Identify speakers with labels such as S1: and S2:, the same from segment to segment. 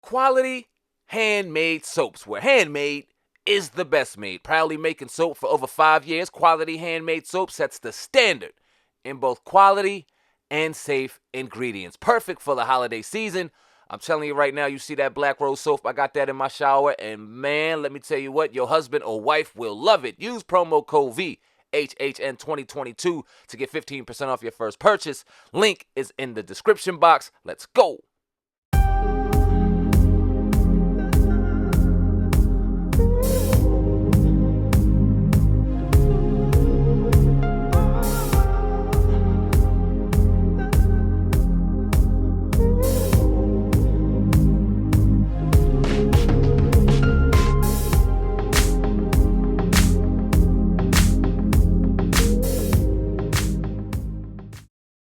S1: quality handmade soaps, where handmade is the best made. Proudly making soap for over 5 years, Quality Handmade Soap sets the standard in both quality and safe ingredients. Perfect for the holiday season. I'm telling you right now, you see that Black Rose soap, I got that in my shower, and man, let me tell you what, your husband or wife will love it. Use promo code VHHN2022 to get 15% off your first purchase. Link is in the description box. Let's go.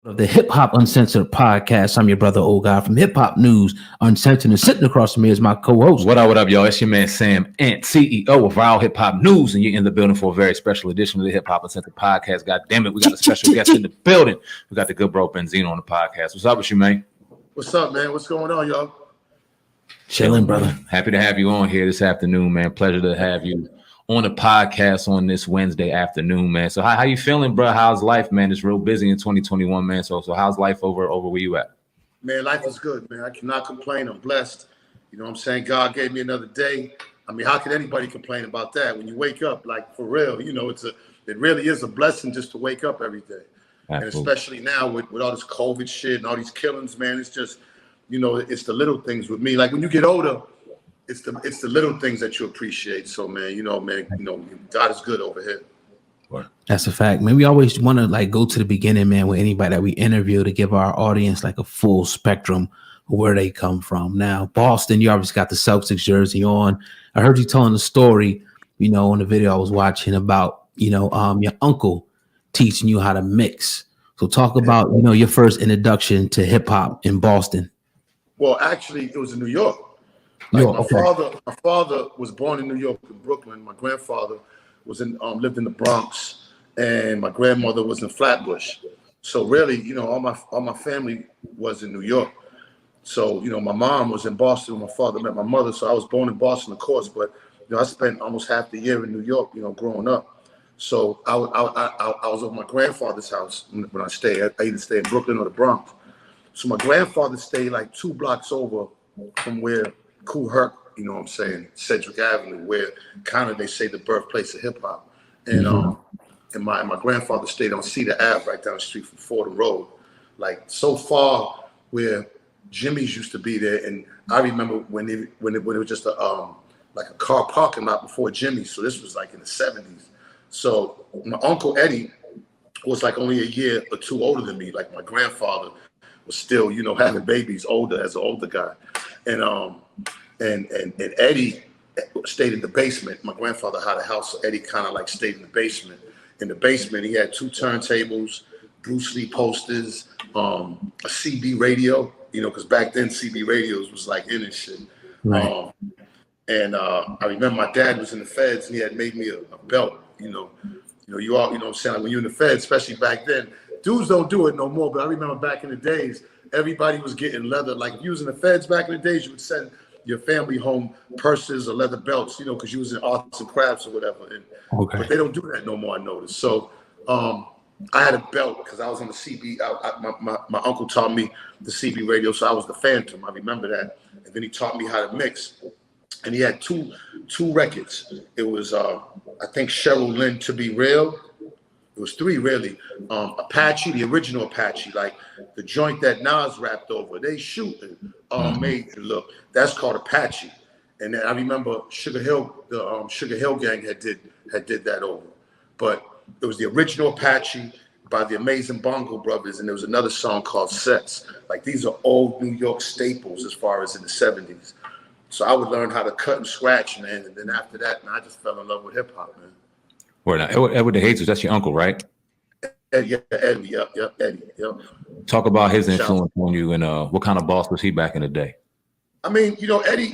S2: Of the Hip Hop Uncensored Podcast. I'm your brother, Old Guy from Hip Hop News Uncensored, and sitting across from me is my co-host.
S3: What up, y'all? It's your man Sam Ant, CEO of Viral Hip Hop News, and you're in the building for a very special edition of the Hip Hop Uncensored Podcast. God damn it, we got a special guest in the building. We got the good bro Benzino on the podcast. What's up with you, man?
S4: What's up, man? What's going on, y'all?
S2: Chilling, brother.
S3: Happy to have you on here this afternoon, man. Pleasure to have you on the podcast on this Wednesday afternoon, man. So how you feeling, bro? How's life, man? It's real busy in 2021, man. So how's life over where you at?
S4: Man, life is good, man. I cannot complain. I'm blessed. You know what I'm saying? God gave me another day. I mean, how can anybody complain about that? When you wake up, like, for real, you know, it really is a blessing just to wake up every day. Absolutely. And especially now with all this COVID shit and all these killings, man, it's just, you know, it's the little things with me. Like when you get older, it's the little things that you appreciate. So, man, God is good over here.
S2: That's a fact, man. We always want to like go to the beginning, man, with anybody that we interview to give our audience like a full spectrum of where they come from. Now, Boston, you obviously got the Celtics jersey on. I heard you telling the story, you know, in the video I was watching about, you know, your uncle teaching you how to mix. So talk about, you know, your first introduction to hip hop in Boston.
S4: Well, actually, it was in New York. Like my father was born in New York, in Brooklyn. My grandfather was lived in the Bronx, and my grandmother was in Flatbush. So really, you know, all my family was in New York. So, you know, my mom was in Boston when my father met my mother. So I was born in Boston, of course, but you know, I spent almost half the year in New York, you know, growing up. So I was at my grandfather's house when I stayed. I either stayed in Brooklyn or the Bronx. So my grandfather stayed like 2 blocks over from where Kool Herc, you know what I'm saying, Sedgwick Avenue, where kind of they say the birthplace of hip hop. And and my grandfather stayed on Cedar Ave, right down the street from Fordham Road, like so far where Jimmy's used to be there. And I remember when it was just like a car parking lot before Jimmy's. So this was like in the 70s. So my Uncle Eddie was like only a year or two older than me. Like my grandfather was still, you know, having babies older as an older guy. And Eddie stayed in the basement. My grandfather had a house, so Eddie kind of like stayed in the basement. In the basement, he had 2 turntables, Bruce Lee posters, a CB radio, you know, because back then CB radios was like in and shit.
S2: Right.
S4: I remember my dad was in the feds and he had made me a belt, you know, you all, you know what I'm saying, like when you're in the feds, especially back then, dudes don't do it no more, but I remember back in the days, everybody was getting leather. Like if you was in the feds back in the days, you would send your family home purses or leather belts, you know, because you was in arts and crafts or whatever. But they don't do that no more, I noticed. So I had a belt because I was on the CB. My uncle taught me the CB radio, so I was the Phantom. I remember that. And then he taught me how to mix. And he had two records. It was, I think, Cheryl Lynn, To Be Real. It was 3 really. Apache, the original Apache, like the joint that Nas rapped over. They shooting, made you look. That's called Apache. And then I remember Sugar Hill, the Sugar Hill Gang had did that over. But it was the original Apache by the Amazing Bongo Brothers, and there was another song called Sets. Like these are old New York staples as far as in the 70s. So I would learn how to cut and scratch, man. And then after that, man, I just fell in love with hip hop, man.
S3: Well, now, Edward the Jesus, that's your uncle, right?
S4: Eddie, Eddie.
S3: Talk about his influence on you and what kind of boss was he back in the day?
S4: I mean, you know, Eddie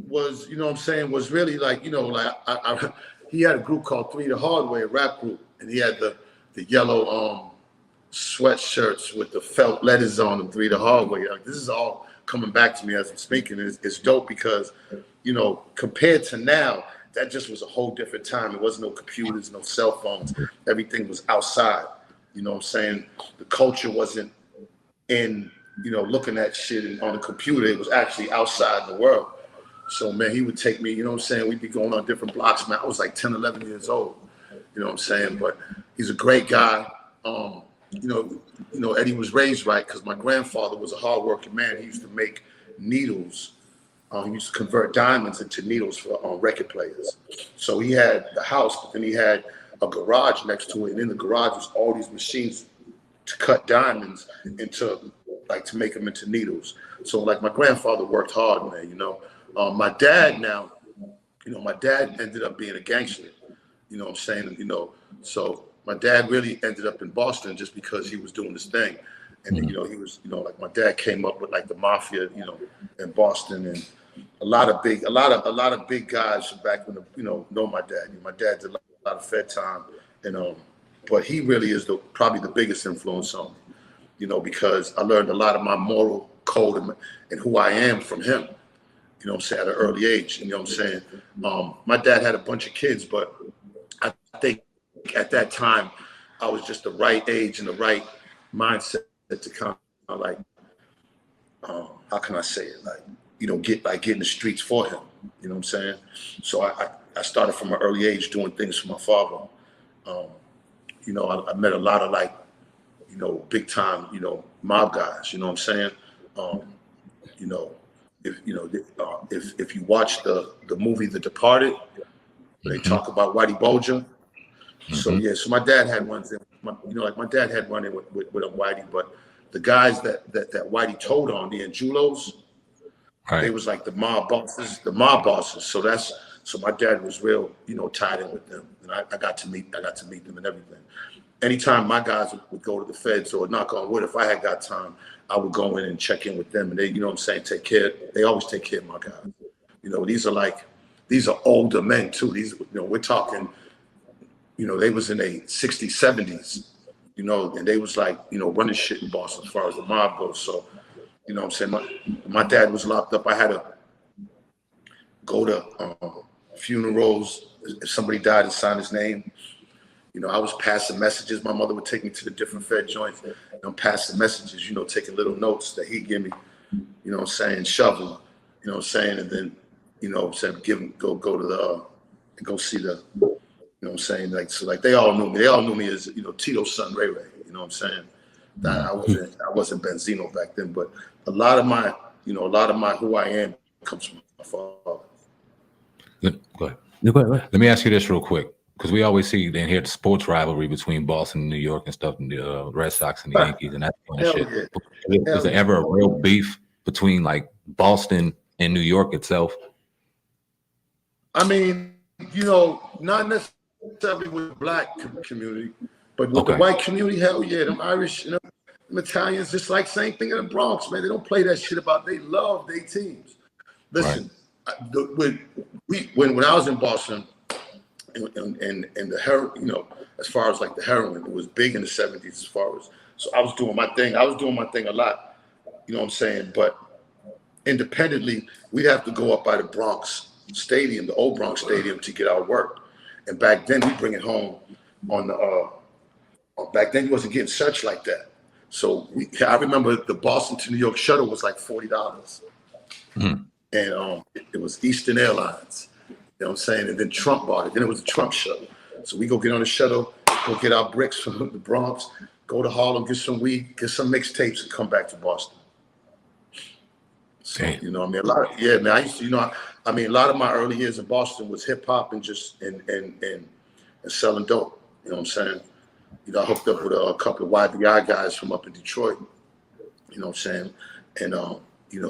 S4: was, you know what I'm saying, was really like, you know, like he had a group called 3 the Hard Way, a rap group, and he had the yellow sweatshirts with the felt letters on them, the hard way. Like, this is all coming back to me as I'm speaking. It's dope because, compared to now, that just was a whole different time. It wasn't no computers, no cell phones. Everything was outside. You know what I'm saying? The culture wasn't in, looking at shit on the computer. It was actually outside the world. So, man, he would take me, you know what I'm saying? We'd be going on different blocks, man. I was like 10, 11 years old, you know what I'm saying? But he's a great guy. Eddie was raised right because my grandfather was a hardworking man. He used to make needles. He used to convert diamonds into needles for record players. So he had the house, but then he had a garage next to it. And in the garage was all these machines to cut diamonds into, like, to make them into needles. So, like, my grandfather worked hard, man, My dad now, my dad ended up being a gangster, you know what I'm saying? So my dad really ended up in Boston just because he was doing this thing. And, he was, like, my dad came up with, like, the mafia, in Boston, and a lot of big guys from back when, know my dad. My dad did a lot of Fed time, and but he really is probably the biggest influence on me, because I learned a lot of my moral code and who I am from him, you know what I'm saying, at an early age. You know what I'm saying? My dad had a bunch of kids, but I think at that time I was just the right age and the right mindset to kind of like, how can I say it? Like, get in the streets for him. You know what I'm saying? So I started from an early age doing things for my father. I met a lot of, like, big time, mob guys. You know what I'm saying? If you watch the movie The Departed, they talk about Whitey Bulger. So so my dad had one thing. My dad had one with Whitey, but the guys that Whitey told on, the Angelos, they was like the mob bosses. So my dad was real, tied in with them, and I got to meet them and everything. Anytime my guys would go to the feds, or knock on wood, if I had got time, I would go in and check in with them, and they, you know what I'm saying, they always take care of my guys. These are older men too. These, we're talking, they was in their 60s, 70s, and they was like, running shit in Boston as far as the mob goes. So, you know what I'm saying? My dad was locked up. I had to go to funerals. If somebody died and sign his name, I was passing messages. My mother would take me to the different Fed joints, and I'm passing messages, taking little notes that he'd give me, shove them, and then, go to the, and go see the, like they all knew me. They all knew me as, Tito's son, Ray Ray, you know what I'm saying? That I wasn't Benzino back then, but a lot of my who I am comes from my father.
S3: Go ahead. Let me ask you this real quick, because we always see and hear the sports rivalry between Boston and New York and stuff, and the Red Sox and the Yankees and that kind of shit. Was there ever a real beef between, like, Boston and New York itself?
S4: I mean, not necessarily with the black community, but with the white community, hell yeah, them Irish, them Italians, just like same thing in the Bronx, man. They don't play that shit about, they love their teams. Listen, when I was in Boston, and the heroin, as far as like the heroin, it was big in the 70s as far as, so I was doing my thing. I was doing my thing a lot, you know what I'm saying? But independently, we'd have to go up by the Bronx Stadium, the old Bronx Stadium, to get our work. And back then, we bring it home on the, back then, you wasn't getting searched like that. So I remember the Boston to New York shuttle was like $40. And it was Eastern Airlines. You know what I'm saying? And then Trump bought it. Then it was a Trump shuttle. So we go get on the shuttle, go get our bricks from the Bronx, go to Harlem, get some weed, get some mixtapes, and come back to Boston. So, a lot of, man, I used to, a lot of my early years in Boston was hip hop and just, and selling dope. You know what I'm saying? I hooked up with a couple of YBI guys from up in Detroit. You know what I'm saying? And,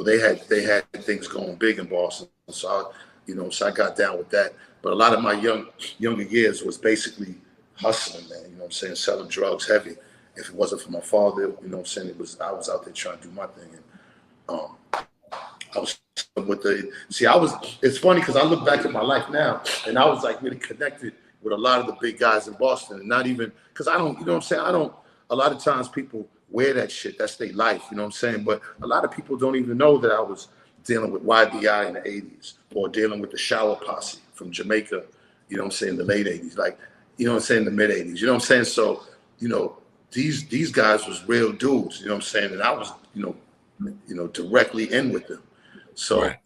S4: they had things going big in Boston. So I got down with that. But a lot of my younger years was basically hustling, man. You know what I'm saying? Selling drugs heavy. If it wasn't for my father, you know what I'm saying, I was out there trying to do my thing. And I was with it's funny because I look back at my life now, and I was like really connected with a lot of the big guys in Boston, and not even, because I don't, you know what I'm saying, a lot of times people wear that shit. That's their life, you know what I'm saying? But a lot of people don't even know that I was dealing with YBI in the 80s or dealing with the Shower Posse from Jamaica, you know what I'm saying, the late 80s, like, you know what I'm saying, the mid 80s, you know what I'm saying? So, you know, these guys was real dudes, you know what I'm saying? And I was, you know, directly in with them. So
S3: Right.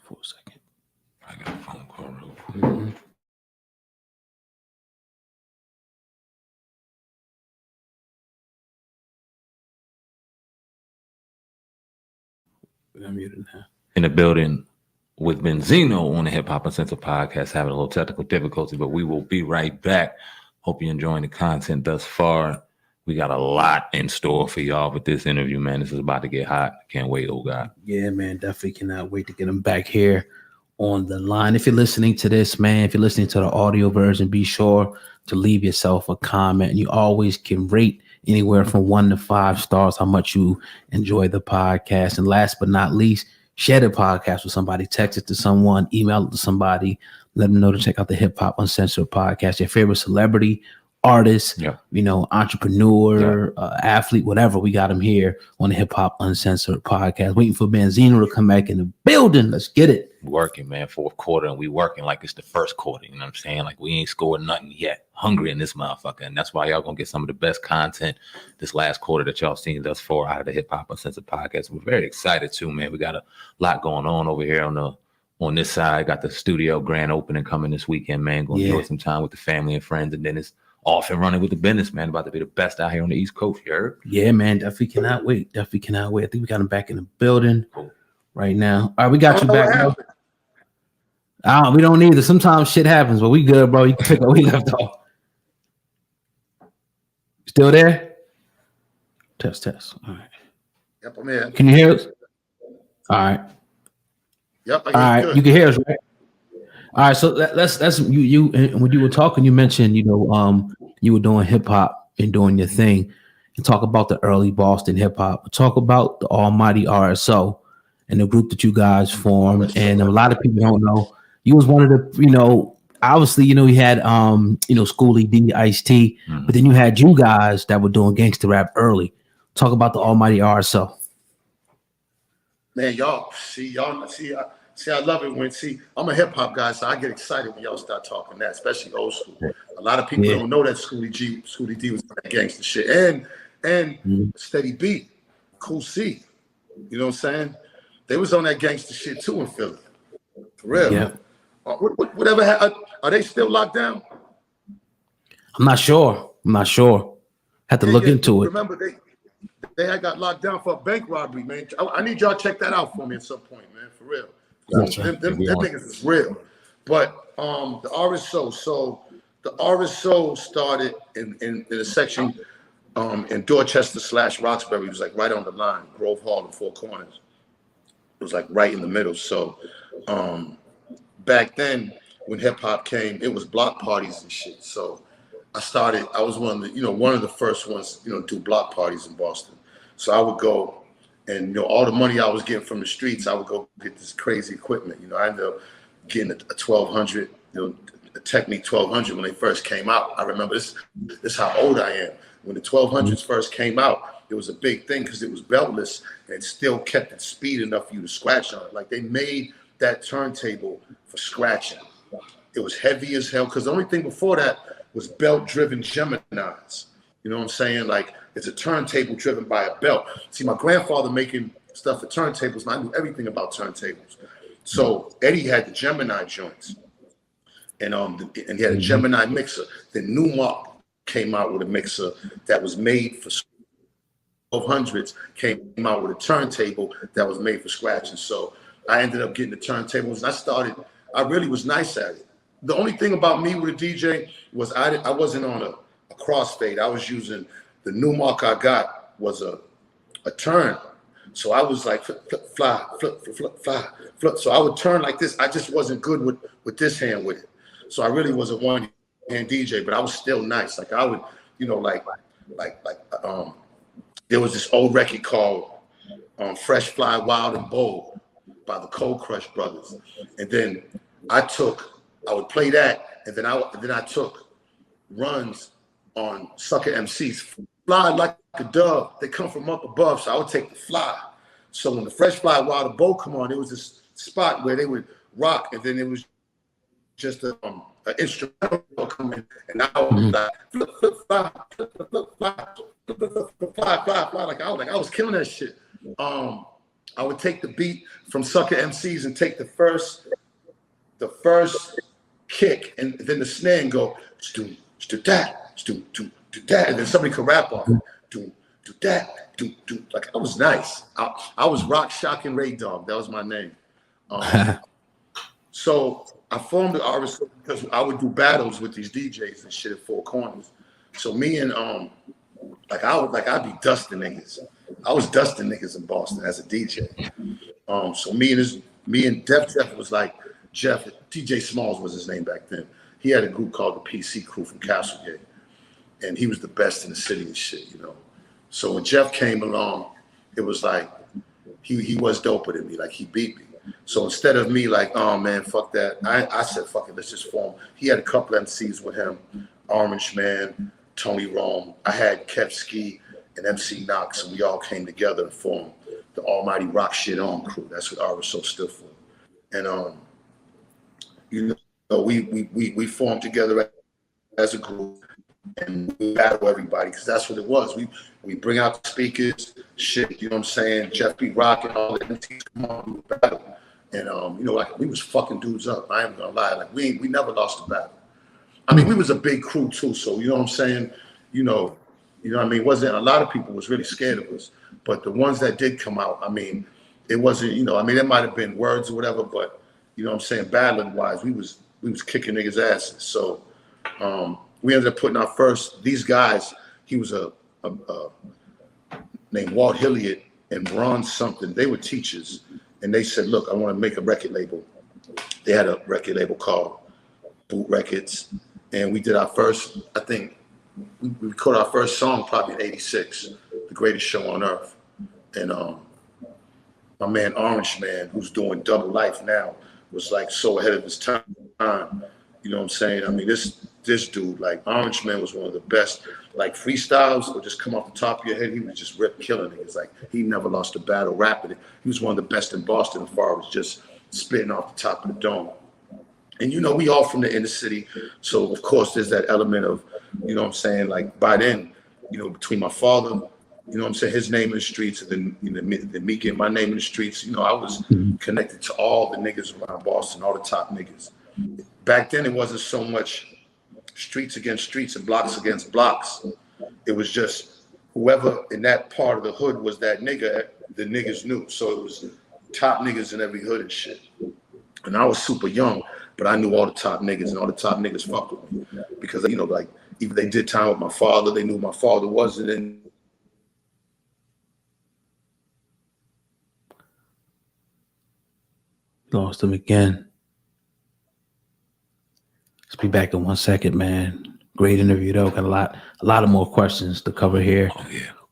S2: For a second.
S3: I got a phone call real quick.
S2: I'm muted now.
S3: In the building with Benzino on the Hip Hop Uncensored Podcast, having a little technical difficulty, but we will be right back. Hope you're enjoying the content thus far. We got a lot in store for y'all with this interview, man. This is about to get hot. Can't wait, oh God.
S2: Yeah, man, definitely cannot wait to get him back here on the line. If you're listening to this, man, if you're listening to the audio version, be sure to leave yourself a comment. And you always can rate anywhere from 1 to 5 stars how much you enjoy the podcast. And last but not least, share the podcast with somebody, text it to someone, email it to somebody, let them know to check out the Hip Hop Uncensored Podcast. Your favorite celebrity, artist, you know, entrepreneur, athlete, whatever. We got him here on the Hip Hop Uncensored Podcast. Waiting for Benzino to come back in the building. Let's get it.
S3: Working, man, fourth quarter, and we working like it's the first quarter. You know what I'm saying? Like we ain't scored nothing yet. Hungry in this motherfucker, and that's why y'all gonna get some of the best content this last quarter that y'all seen thus far out of the Hip Hop Uncensored Podcast. We're very excited too, man. We got a lot going on over here on this side. Got the studio grand opening coming this weekend, man. Gonna enjoy some time with the family and friends, and then it's off and running with the business, man. About to be the best out here on the East Coast, you heard?
S2: Yeah, man. Definitely cannot wait. Definitely cannot wait. I think we got him back in the building right now. All right, we got you back, bro. We don't need it. Sometimes shit happens, but we good, bro. You can pick up where we left off. Still there? Test. All right.
S4: Yep, I'm here.
S2: Can you hear us? All right.
S4: Yep.
S2: All right. You can hear us, right? All right. So that's you. And when you were talking, you mentioned, you were doing hip hop and doing your thing, and talk about the early Boston hip hop. Talk about the Almighty RSO and the group that you guys formed. And a lot of people don't know. You was one of the, obviously, you had, Schoolie D, Ice-T, but then you had you guys that were doing gangster rap early. Talk about the Almighty RSO.
S4: Man, y'all see, I love it when, I'm a hip hop guy, so I get excited when y'all start talking that, especially old school. A lot of people don't know that Schoolie D was on that gangster shit. And Steady B, Cool C, you know what I'm saying? They was on that gangster shit too in Philly. For real. Yeah. Whatever happened? Are they still locked down?
S2: I'm not sure. Had to look into it.
S4: Remember, they had got locked down for a bank robbery, man. I need y'all to check that out for me at some point, man. For real. Them niggas is real. But the RSO, so the RSO started in a section in Dorchester / Roxbury. It was like right on the line, Grove Hall and Four Corners. It was like right in the middle. So back then, when hip hop came, it was block parties and shit. So I was one of the first ones, do block parties in Boston. So I would go and, all the money I was getting from the streets, I would go get this crazy equipment. I ended up getting a 1200, a Technique 1200 when they first came out. I remember this is how old I am. When the 1200s first came out, it was a big thing because it was beltless and it still kept it speed enough for you to scratch on it. Like they made that turntable for scratching. It was heavy as hell because the only thing before that was belt-driven Geminis. You know what I'm saying? Like it's a turntable driven by a belt. See, my grandfather making stuff for turntables, and I knew everything about turntables. So Eddie had the Gemini joints, and he had a Gemini mixer. Then Newmark came out with a mixer that was made for 1200s. Came out with a turntable that was made for scratching. So I ended up getting the turntables, and I really was nice at it. The only thing about me with a DJ was I wasn't on a crossfade. I was using the Newmark I got was a turn. So I was like flip, fly, flip, fly, flip. So I would turn like this. I just wasn't good with this hand with it. So I really was a one-hand DJ, but I was still nice. Like I would, there was this old record called Fresh Fly Wild and Bold by the Cold Crush Brothers. And then I would play that, and then I took runs on sucker MCs. Fly like a dove. They come from up above, so I would take the fly. So when the Fresh Fly Wild the Boat come on, there was this spot where they would rock, and then it was just an instrumental coming, and I was like, flip, fly, like I was killing that shit. I would take the beat from sucker MCs and take the first kick, and then the snare and go do that, and then somebody could rap off do that, do like I was nice. I was Rock Shock and Ray Dog. That was my name. So I formed the RSO because I would do battles with these DJs and shit at Four Corners. So me and I'd be dusting niggas. I was dusting niggas in Boston as a DJ. So me and Jeff was like Jeff. DJ Smalls was his name back then. He had a group called the PC Crew from Castlegate, and he was the best in the city and shit, you know. So when Jeff came along, it was like he was doper than me. Like he beat me. So instead of me like, oh man, fuck that, I said, fuck it, let's just form. He had a couple MCs with him, Orange Man, Tony Rome. I had Kevski and MC Knox, and we all came together and formed the Almighty Rock Shit On Crew. That's what RSO stood for. And you know, we formed together as a group, and we battle everybody because that's what it was. We bring out the speakers, shit, you know what I'm saying? Jeff B. Rock and all the MCs come on, we would battle. And you know, like we was fucking dudes up. I ain't gonna lie. Like we never lost a battle. I mean, we was a big crew too, so you know what I'm saying? You know what I mean? Wasn't a lot of people was really scared of us, but the ones that did come out, I mean, it wasn't, you know, I mean, it might have been words or whatever, but you know what I'm saying, battling wise, we was kicking niggas' asses. So we ended up putting our first, these guys, he was a named Walt Hilliard and Ron something. They were teachers, and they said, look, I want to make a record label. They had a record label called Boot Records, and we did our first, I think, we recorded our first song probably in '86, The Greatest Show on Earth. And my man Orange Man, who's doing Double Life now, was like so ahead of his time. You know what I'm saying? I mean, this dude, like Orange Man, was one of the best. Like freestyles would just come off the top of your head. He was just killing it. It's like he never lost a battle rapping it. He was one of the best in Boston as far as just spitting off the top of the dome. And you know, we all from the inner city, so of course there's that element of, you know what I'm saying, like by then, you know, between my father, you know what I'm saying, his name in the streets, and then, you know, me getting my name in the streets, you know, I was connected to all the niggas around Boston, all the top niggas. Back then, it wasn't so much streets against streets and blocks against blocks. It was just whoever in that part of the hood was that nigga, the niggas knew. So it was top niggas in every hood and shit. And I was super young, but I knew all the top niggas, and all the top niggas fucked with me because, you know, like, even they did time with my father, they knew my father wasn't in.
S2: Lost him again. Let's be back in 1 second, man. Great interview though. Got a lot of more questions to cover here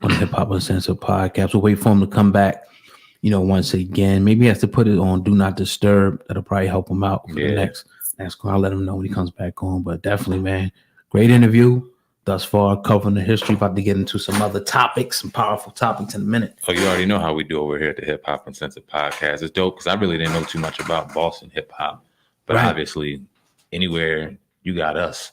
S2: on the Hip Hop Uncensored podcast. We'll wait for him to come back. You know, once again, maybe he has to put it on Do Not Disturb. That'll probably help him out for the next call. I'll let him know when he comes back on. But definitely, man, great interview thus far, covering the history. About to get into some other topics, some powerful topics in a minute.
S3: Oh, you already know how we do over here at the Hip Hop Uncensored podcast. It's dope because I really didn't know too much about Boston hip hop, but obviously, anywhere you got us,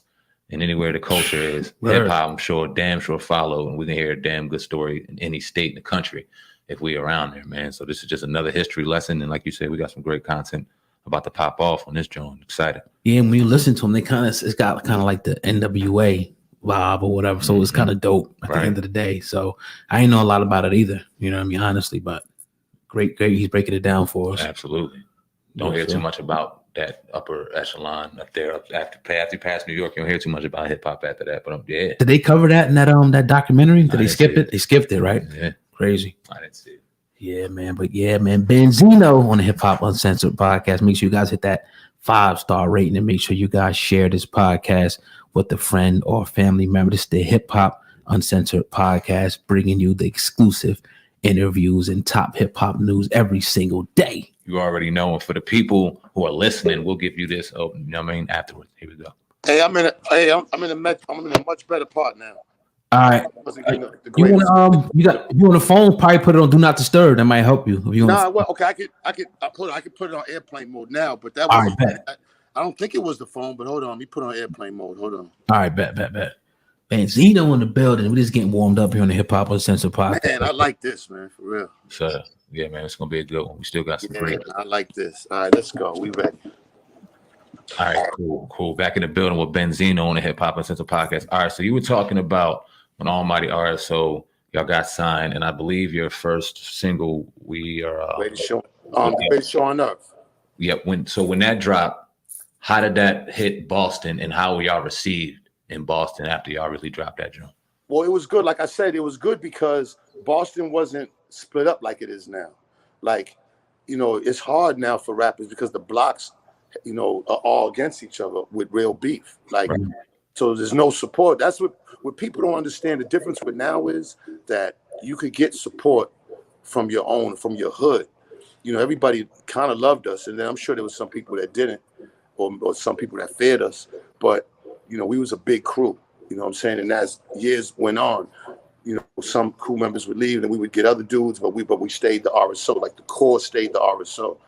S3: and anywhere the culture is, hip hop, I'm damn sure follow, and we can hear a damn good story in any state in the country if we around there, man. So this is just another history lesson, and like you said, we got some great content about to pop off on this joint. Excited.
S2: Yeah, and when you listen to them, it's got kind of like the NWA vibe or whatever. So it's kind of dope at the end of the day. So I ain't know a lot about it either. You know what I mean? Honestly, but great. He's breaking it down for us.
S3: Absolutely. Don't hear too much about that upper echelon up there. After you pass New York, you don't hear too much about hip hop after that. But yeah.
S2: Did they cover that in that documentary? Did they skip it? They skipped it, right?
S3: Yeah.
S2: Crazy.
S3: I didn't see it.
S2: Yeah, man. But yeah, man. Benzino on the Hip Hop Uncensored podcast. Make sure you guys hit that 5-star rating, and make sure you guys share this podcast with a friend or family member. This is the Hip Hop Uncensored podcast, bringing you the exclusive interviews and top hip hop news every single day.
S3: You already know. And for the people who are listening, we'll give you this. Oh, you know what I mean? Afterwards. Here we go.
S4: Hey, I'm in a much better part now.
S2: All right.
S4: Wasn't getting the
S2: You
S4: greatest.
S2: want you on the phone? Probably put it on do not disturb. That might help you. If you
S4: Nah, well, okay, I could put it on airplane mode now, but that was I don't think it was the phone, but hold on, let me put it on airplane mode. Hold on.
S2: All right, bet. Benzino in the building. We're just getting warmed up here on the Hip Hop Uncensored Podcast.
S4: Man, I like this, man, for real.
S3: So yeah, man, it's gonna be a good one. We still got some great.
S4: I like this. All right, let's go. We ready.
S3: All right, cool. Back in the building with Benzino on the Hip Hop Uncensored Podcast. All right, so you were talking about when Almighty RSO y'all got signed, and I believe your first single, We Are
S4: Greatest Show on Earth.
S3: Yep. When that dropped, how did that hit Boston, and how were y'all received in Boston after y'all really dropped that joint?
S4: Well, it was good. Like I said, it was good because Boston wasn't split up like it is now. Like, it's hard now for rappers because the blocks, are all against each other with real beef. Like, right. So there's no support. That's what people don't understand. The difference with now is that you could get support from your hood. Everybody kind of loved us, and then I'm sure there was some people that didn't, or some people that feared us. But we was a big crew. You know what I'm saying? And as years went on, some crew members would leave, and we would get other dudes, but we stayed the RSO. Like the core stayed the RSO.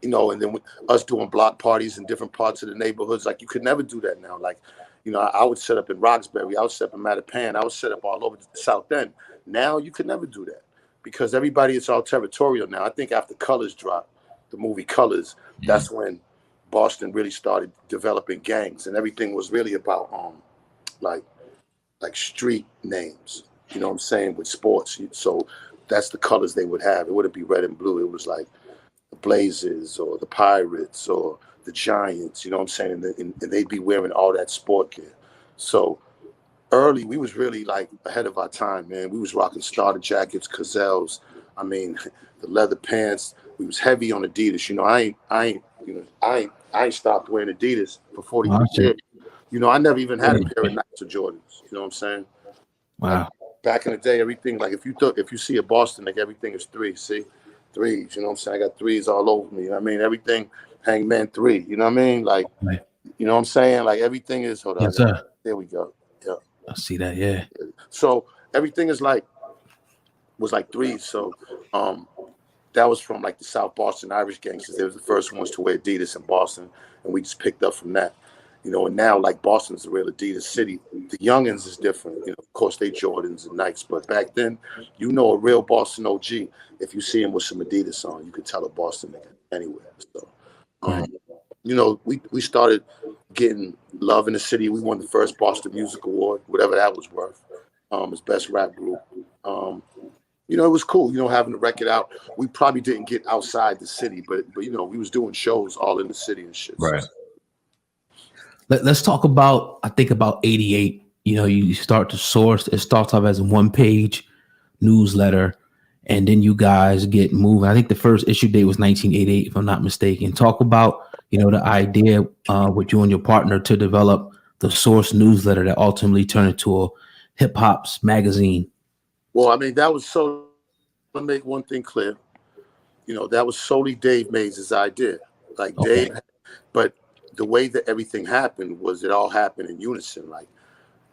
S4: And then with us doing block parties in different parts of the neighborhoods, like you could never do that now. Like, I would set up in Roxbury, I would set up in Mattapan, I would set up all over the South End. Now you could never do that because everybody is all territorial now. I think after Colors dropped, the movie Colors, that's when Boston really started developing gangs, and everything was really about like street names. You know what I'm saying, with sports. So that's the colors they would have. It wouldn't be red and blue. It was like the Blazers or the Pirates or the Giants, you know what I'm saying? And they'd be wearing all that sport gear. So early, we was really like ahead of our time, man. We was rocking starter jackets, Gazelles. I mean, the leather pants. We was heavy on Adidas. I ain't stopped wearing Adidas for 40 years. I never even had a pair of Nikes or Jordans. You know what I'm saying?
S2: Wow.
S4: Like, back in the day, everything, like if you see a Boston, like everything is threes. You know what I'm saying? I got threes all over me. You know what I mean? Everything Hangman 3. You know what I mean? Like, right. You know what I'm saying? Like everything is. Hold on.
S2: Yes, sir.
S4: There we go. Yeah.
S2: I see that. Yeah.
S4: So everything was like threes. So that was from like the South Boston Irish gangsters. They was the first ones to wear Adidas in Boston, and we just picked up from that. And now like Boston's a real Adidas city. The youngins is different. Of course they Jordans and Nikes, but back then, a real Boston OG. If you see him with some Adidas on, you could tell a Boston nigga anywhere. So, we started getting love in the city. We won the first Boston Music Award, whatever that was worth, as best rap group. It was cool, having the record out. We probably didn't get outside the city, but we was doing shows all in the city and shit.
S3: Right.
S4: So,
S2: let's talk about, I think about 88. You start to source. It starts off as a 1-page newsletter, and then you guys get moving. I think the first issue date was 1988, if I'm not mistaken. Talk about, the idea with you and your partner to develop the Source newsletter that ultimately turned into a hip hop's magazine.
S4: Well, I mean, that was so, to make one thing clear, that was solely Dave Mays' idea. Like
S2: Okay.
S4: Dave, but the way that everything happened was it all happened in unison. Like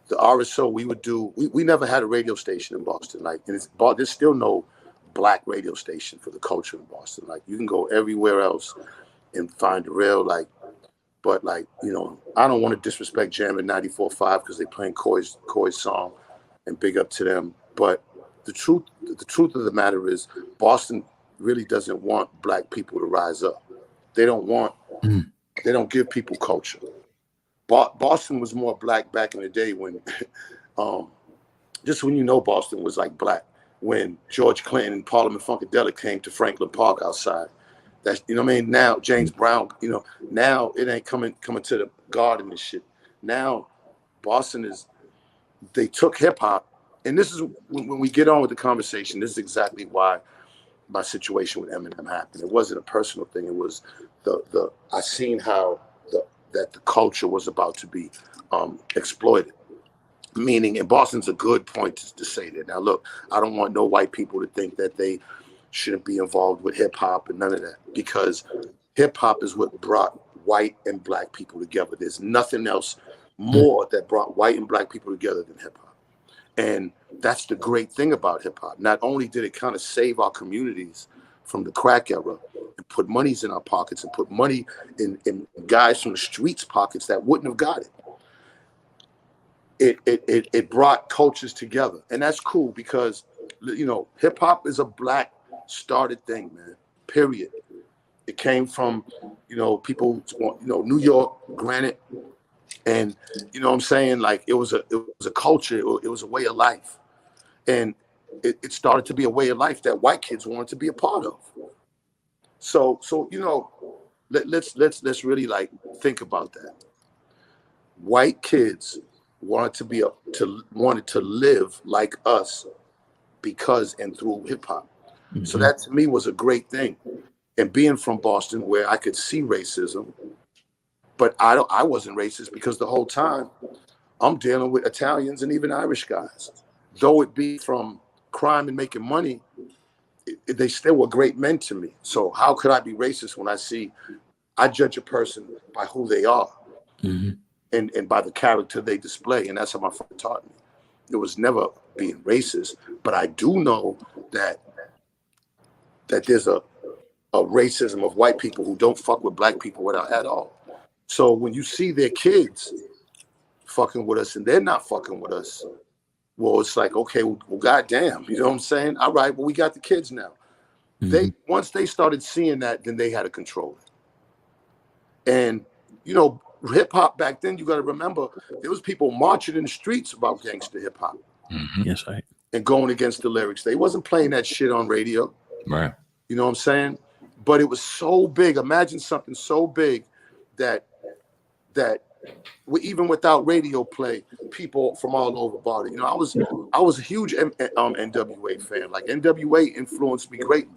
S4: the RSO, we never had a radio station in Boston. Like, and there's still no black radio station for the culture in Boston. Like you can go everywhere else and find a real but I don't want to disrespect Jam at 94.5 because they playing Coy's song, and big up to them. But the truth of the matter is Boston really doesn't want black people to rise up. They don't want. They don't give people culture. Boston was more black back in the day when, just when Boston was like black. When George Clinton and Parliament Funkadelic came to Franklin Park outside. That's, what I mean? Now, James Brown, now it ain't coming to the garden and shit. Now, Boston they took hip hop. And this is, when we get on with the conversation, this is exactly why my situation with Eminem happened. It wasn't a personal thing. It was I seen how that the culture was about to be exploited. Meaning, and Boston's a good point to say that. Now, look, I don't want no white people to think that they shouldn't be involved with hip hop and none of that, because hip hop is what brought white and black people together. There's nothing else more that brought white and black people together than hip hop. And that's the great thing about hip hop. Not only did it kind of save our communities from the crack era and put monies in our pockets and put money in guys from the streets pockets that wouldn't have got it. It brought cultures together. And that's cool because, you know, hip hop is a black started thing, man, period. It came from, you know, people, you know, New York, granted. And, you know what I'm saying? Like, it was a culture. It was a way of life. And it started to be a way of life that white kids wanted to be a part of. So you know, let's really like think about that. White kids wanted to live like us because and through hip hop. Mm-hmm. So that to me was a great thing. And being from Boston, where I could see racism, but I wasn't racist because the whole time I'm dealing with Italians and even Irish guys. Though it be from crime and making money, they still were great men to me. So how could I be racist when I judge a person by who they are, mm-hmm. and by the character they display. And that's how my father taught me. It was never being racist, but I do know that there's a racism of white people who don't fuck with black people at all. So when you see their kids fucking with us and they're not fucking with us, well, it's like, okay, well, goddamn, you know what I'm saying? All right, well, we got the kids now. Mm-hmm. Once they started seeing that, then they had to control it. And, you know, hip hop back then, you got to remember, there was people marching in the streets about gangster hip hop.
S3: Mm-hmm. Yes, right.
S4: And going against the lyrics. They wasn't playing that shit on radio.
S3: Right.
S4: You know what I'm saying? But it was so big. Imagine something so big that even without radio play, people from all over bought it. You know, I was a huge NWA fan. Like, NWA influenced me greatly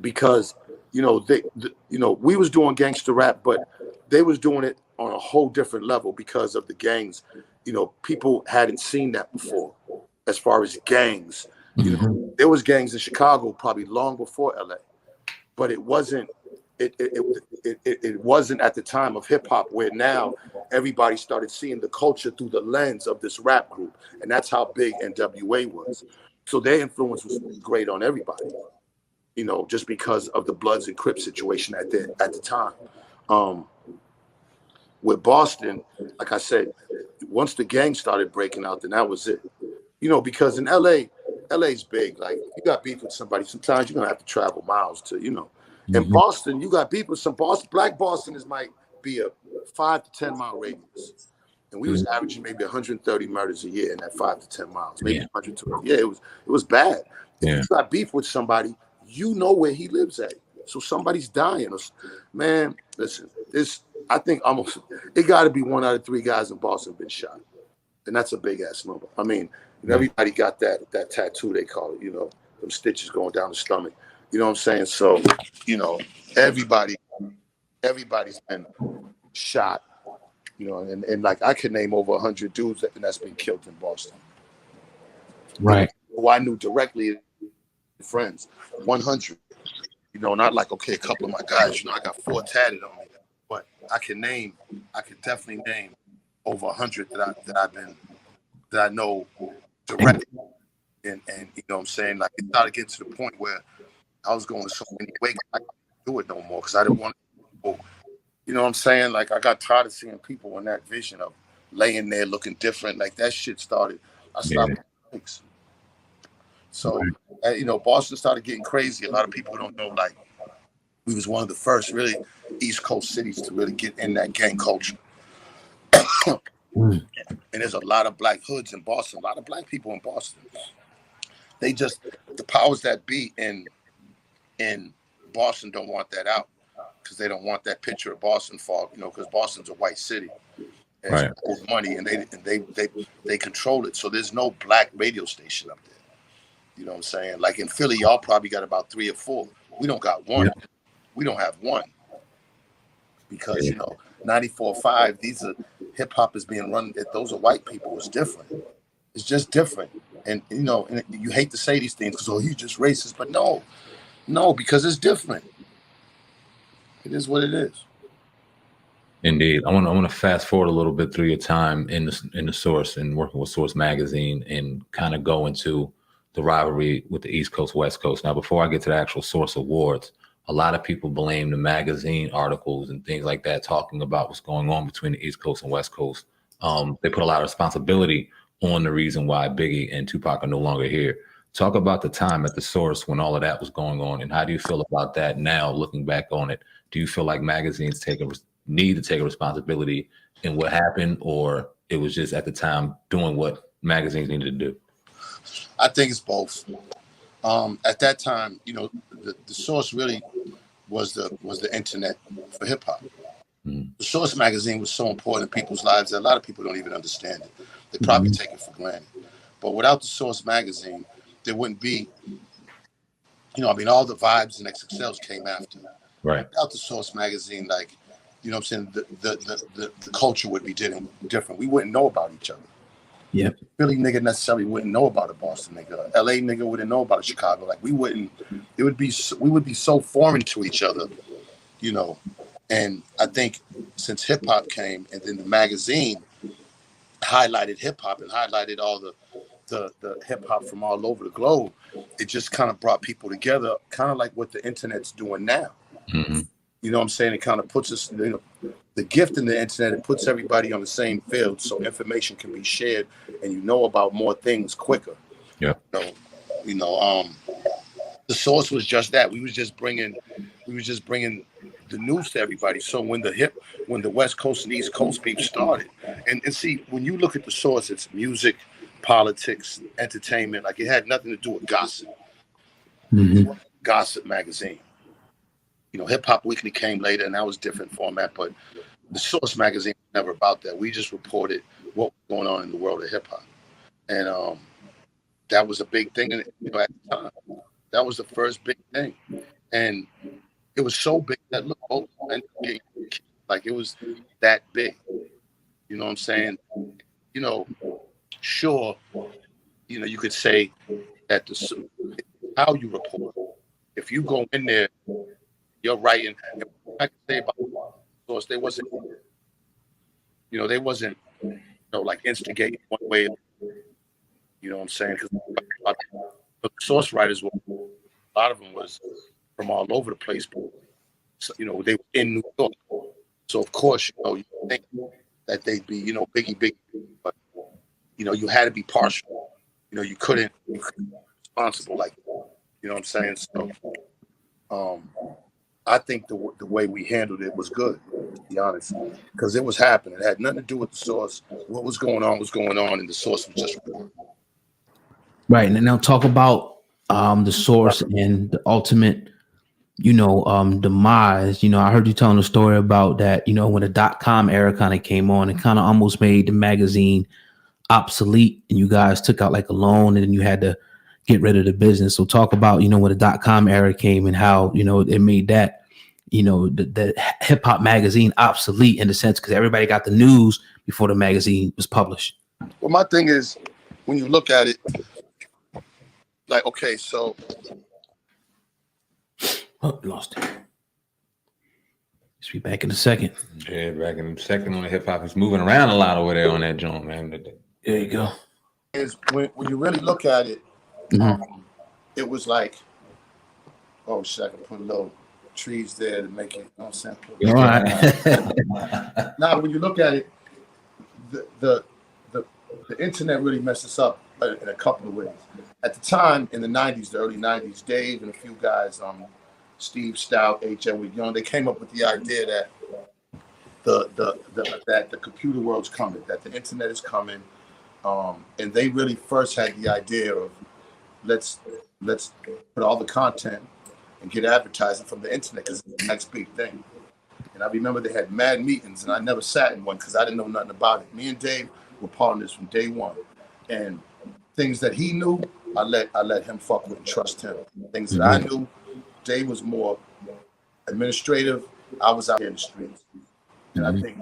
S4: because, you know, we was doing gangster rap, but they was doing it on a whole different level because of the gangs. You know, people hadn't seen that before as far as gangs. You know, there was gangs in Chicago probably long before LA, but it wasn't. It wasn't at the time of hip hop, where now everybody started seeing the culture through the lens of this rap group, and that's how big NWA was. So their influence was great on everybody, you know, just because of the Bloods and Crips situation at the time. With Boston, like I said, once the gang started breaking out, then that was it. You know, because in LA's big. Like, you got beef with somebody, sometimes you're gonna have to travel miles to, you know. In Boston, you got beef with some Black Bostoners might be a 5 to 10 mile radius. And we was averaging maybe 130 murders a year in that 5 to 10 miles, maybe 120. Yeah, it was bad. If you got beef with somebody, you know where he lives at. So somebody's dying. Man, listen, I think almost, it got to be 1 out of 3 guys in Boston been shot. And that's a big ass number. I mean, everybody got that tattoo, they call it, you know, them stitches going down the stomach. You know what I'm saying? So, you know, everybody's been shot, you know, and like, I could name over 100 dudes that's been killed in Boston.
S2: Right.
S4: Who I knew directly, friends, 100. You know, not like, okay, a couple of my guys, you know, I got 4 tatted on me, but I can definitely name over 100 that I know directly. And you know what I'm saying? Like, it started getting to the point where I was going to so many wakes, I couldn't do it no more because I didn't want people, you know what I'm saying? Like, I got tired of seeing people in that vision of laying there looking different. Like, that shit started, I stopped wakes. So, you know, Boston started getting crazy. A lot of people don't know, like, we was one of the first really East Coast cities to really get in that gang culture. And there's a lot of black hoods in Boston, a lot of black people in Boston. They just, the powers that be in Boston don't want that out because they don't want that picture of Boston fall, you know, because Boston's a white city. And right. It's money, and they control it. So there's no black radio station up there. You know what I'm saying? Like in Philly, y'all probably got about 3 or 4. We don't got one. Yeah. We don't have one. Because, you know, 94.5, these are hip hop is being run. Those are white people. It's different. It's just different. And you hate to say these things because you're just racist, but no, because it's different. It is what it is.
S3: Indeed. I want to fast forward a little bit through your time in the Source and working with Source Magazine and kind of go into the rivalry with the East Coast, West Coast. Now, before I get to the actual Source Awards, a lot of people blame the magazine articles and things like that, talking about what's going on between the East Coast and West Coast. They put a lot of responsibility on the reason why Biggie and Tupac are no longer here. Talk about the time at the Source when all of that was going on, and how do you feel about that now, looking back on it? Do you feel like magazines need to take a responsibility in what happened, or it was just at the time doing what magazines needed to do?
S4: I think it's both. At that time, the Source really was the internet for hip hop. The Source magazine was so important in people's lives that a lot of people don't even understand it. They probably take it for granted. But without the Source magazine, there wouldn't be, all the Vibes and XXLs came after.
S3: Right.
S4: Without the Source magazine, I'm saying, the culture would be different. We wouldn't know about each other.
S2: Yeah.
S4: Philly nigga necessarily wouldn't know about a Boston nigga. LA nigga wouldn't know about a Chicago. We would be so foreign to each other, And I think since hip hop came, and then the magazine highlighted hip hop and highlighted all the hip hop from all over the globe, it just kind of brought people together, kind of like what the internet's doing now.
S3: Mm-hmm.
S4: You know what I'm saying? It kind of puts us, the gift in the internet, it puts everybody on the same field so information can be shared and about more things quicker.
S3: Yeah.
S4: The Source was just that. We was just bringing the news to everybody. So when the West Coast and East Coast beef started, and see, when you look at the Source, it's music, politics, entertainment. It had nothing to do with gossip.
S2: Mm-hmm.
S4: Gossip magazine. Hip Hop Weekly came later, and that was different format. But the Source magazine was never about that. We just reported what was going on in the world of hip hop, and that was a big thing at the time. That was the first big thing, and it was so big that it was that big. You know what I'm saying? Sure. You could say that how you report. If you go in there, you're writing. I can say about the Source, they wasn't instigating one way. You know what I'm saying? Because the Source writers a lot of them was from all over the place. So, they were in New York. So of course, you think that they'd be, Biggie, but you had to be partial. You couldn't be responsible like that. You know what I'm saying? So I think the way we handled it was good, to be honest, because it was happening. It had nothing to do with the Source. What was going on, and the Source was just reporting.
S2: Right. And now talk about the Source and the ultimate, demise. I heard you telling a story about that, when the .com era kind of came on, it kind of almost made the magazine obsolete, and you guys took out a loan, and then you had to get rid of the business. So talk about, when the .com era came and how, it made that, the hip hop magazine obsolete in a sense, because everybody got the news before the magazine was published.
S4: Well, my thing is, when you look at it, okay, so.
S2: Oh, lost it. Should be back in a second.
S3: Yeah, back in a second on the hip hop. He's moving around a lot over there on that joint, man.
S2: There you go.
S4: Is when you really look at it, it was oh shit, I can put little trees there to make it. All right. Now, when you look at it, the internet really messed us up in a couple of ways. At the time, in the '90s, the early '90s, Dave and a few guys, Steve Stout, H.H.U. Young, they came up with the idea that that the computer world's coming, that the internet is coming, and they really first had the idea of let's put all the content and get advertising from the internet, because it's the next big thing. And I remember they had mad meetings, and I never sat in one because I didn't know nothing about it. Me and Dave were partners from day one, and things that he knew, I let him fuck with and trust him. Things that I knew, Dave was more administrative. I was out here in the streets. And I think,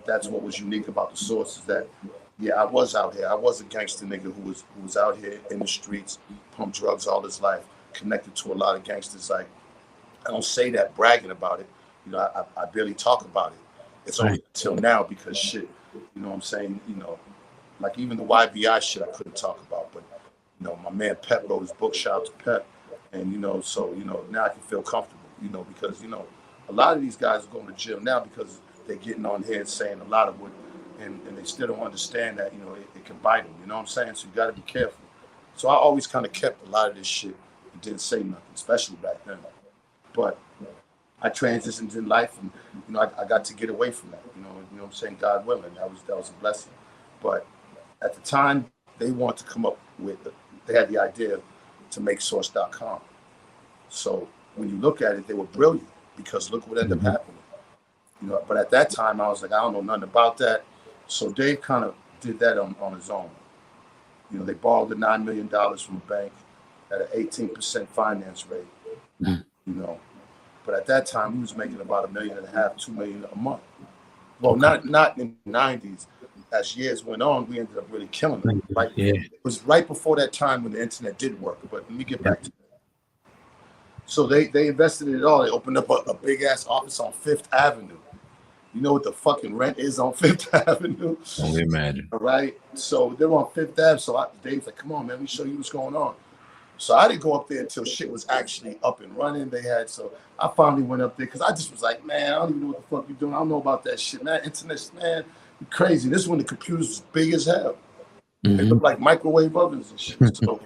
S4: that's what was unique about the Source, is that Yeah, I was out here. I was a gangster nigga who was out here in the streets, pumped drugs all his life, connected to a lot of gangsters. Like, I don't say that bragging about it. You know, I barely talk about it. It's only until now because shit, you know what I'm saying? You know, like even the YBI shit I couldn't talk about. But, you know, my man Pep wrote his book, shout out to Pep. And, you know, so, you know, now I can feel comfortable, you know, because, you know, a lot of these guys are going to jail now because they're getting on here and saying a lot of what, and they still don't understand that, you know, it can bite them, you know what I'm saying? So you got to be careful. So I always kind of kept a lot of this shit and didn't say nothing, especially back then. But I transitioned in life, and you know, I got to get away from that. You know what I'm saying? God willing, that was a blessing. But at the time, they wanted to come up with, they had the idea to make Source.com. So when you look at it, they were brilliant because look what ended up happening. You know, but at that time, I was like, I don't know nothing about that. So Dave kind of did that on his own. You know, they borrowed the $9 million from a bank at an 18% finance rate. You know, but at that time, he was making about $1.5 million, $2 million a month. Well, not in the 90s. As years went on, we ended up really killing it. Like, it was right before that time when the internet did work. But let me get back to that. So they invested in it all. They opened up a big ass office on Fifth Avenue. You know what the fucking rent is on Fifth Avenue?
S3: Only imagine.
S4: All right. So they're on Fifth Ave. So Dave's like, come on, man, we show you what's going on. So I didn't go up there until shit was actually up and running. So I finally went up there because I just was like, man, I don't even know what the fuck you're doing. I don't know about that shit, man. Internet, man, you're crazy. This is when the computers was big as hell. They looked like microwave ovens and shit. So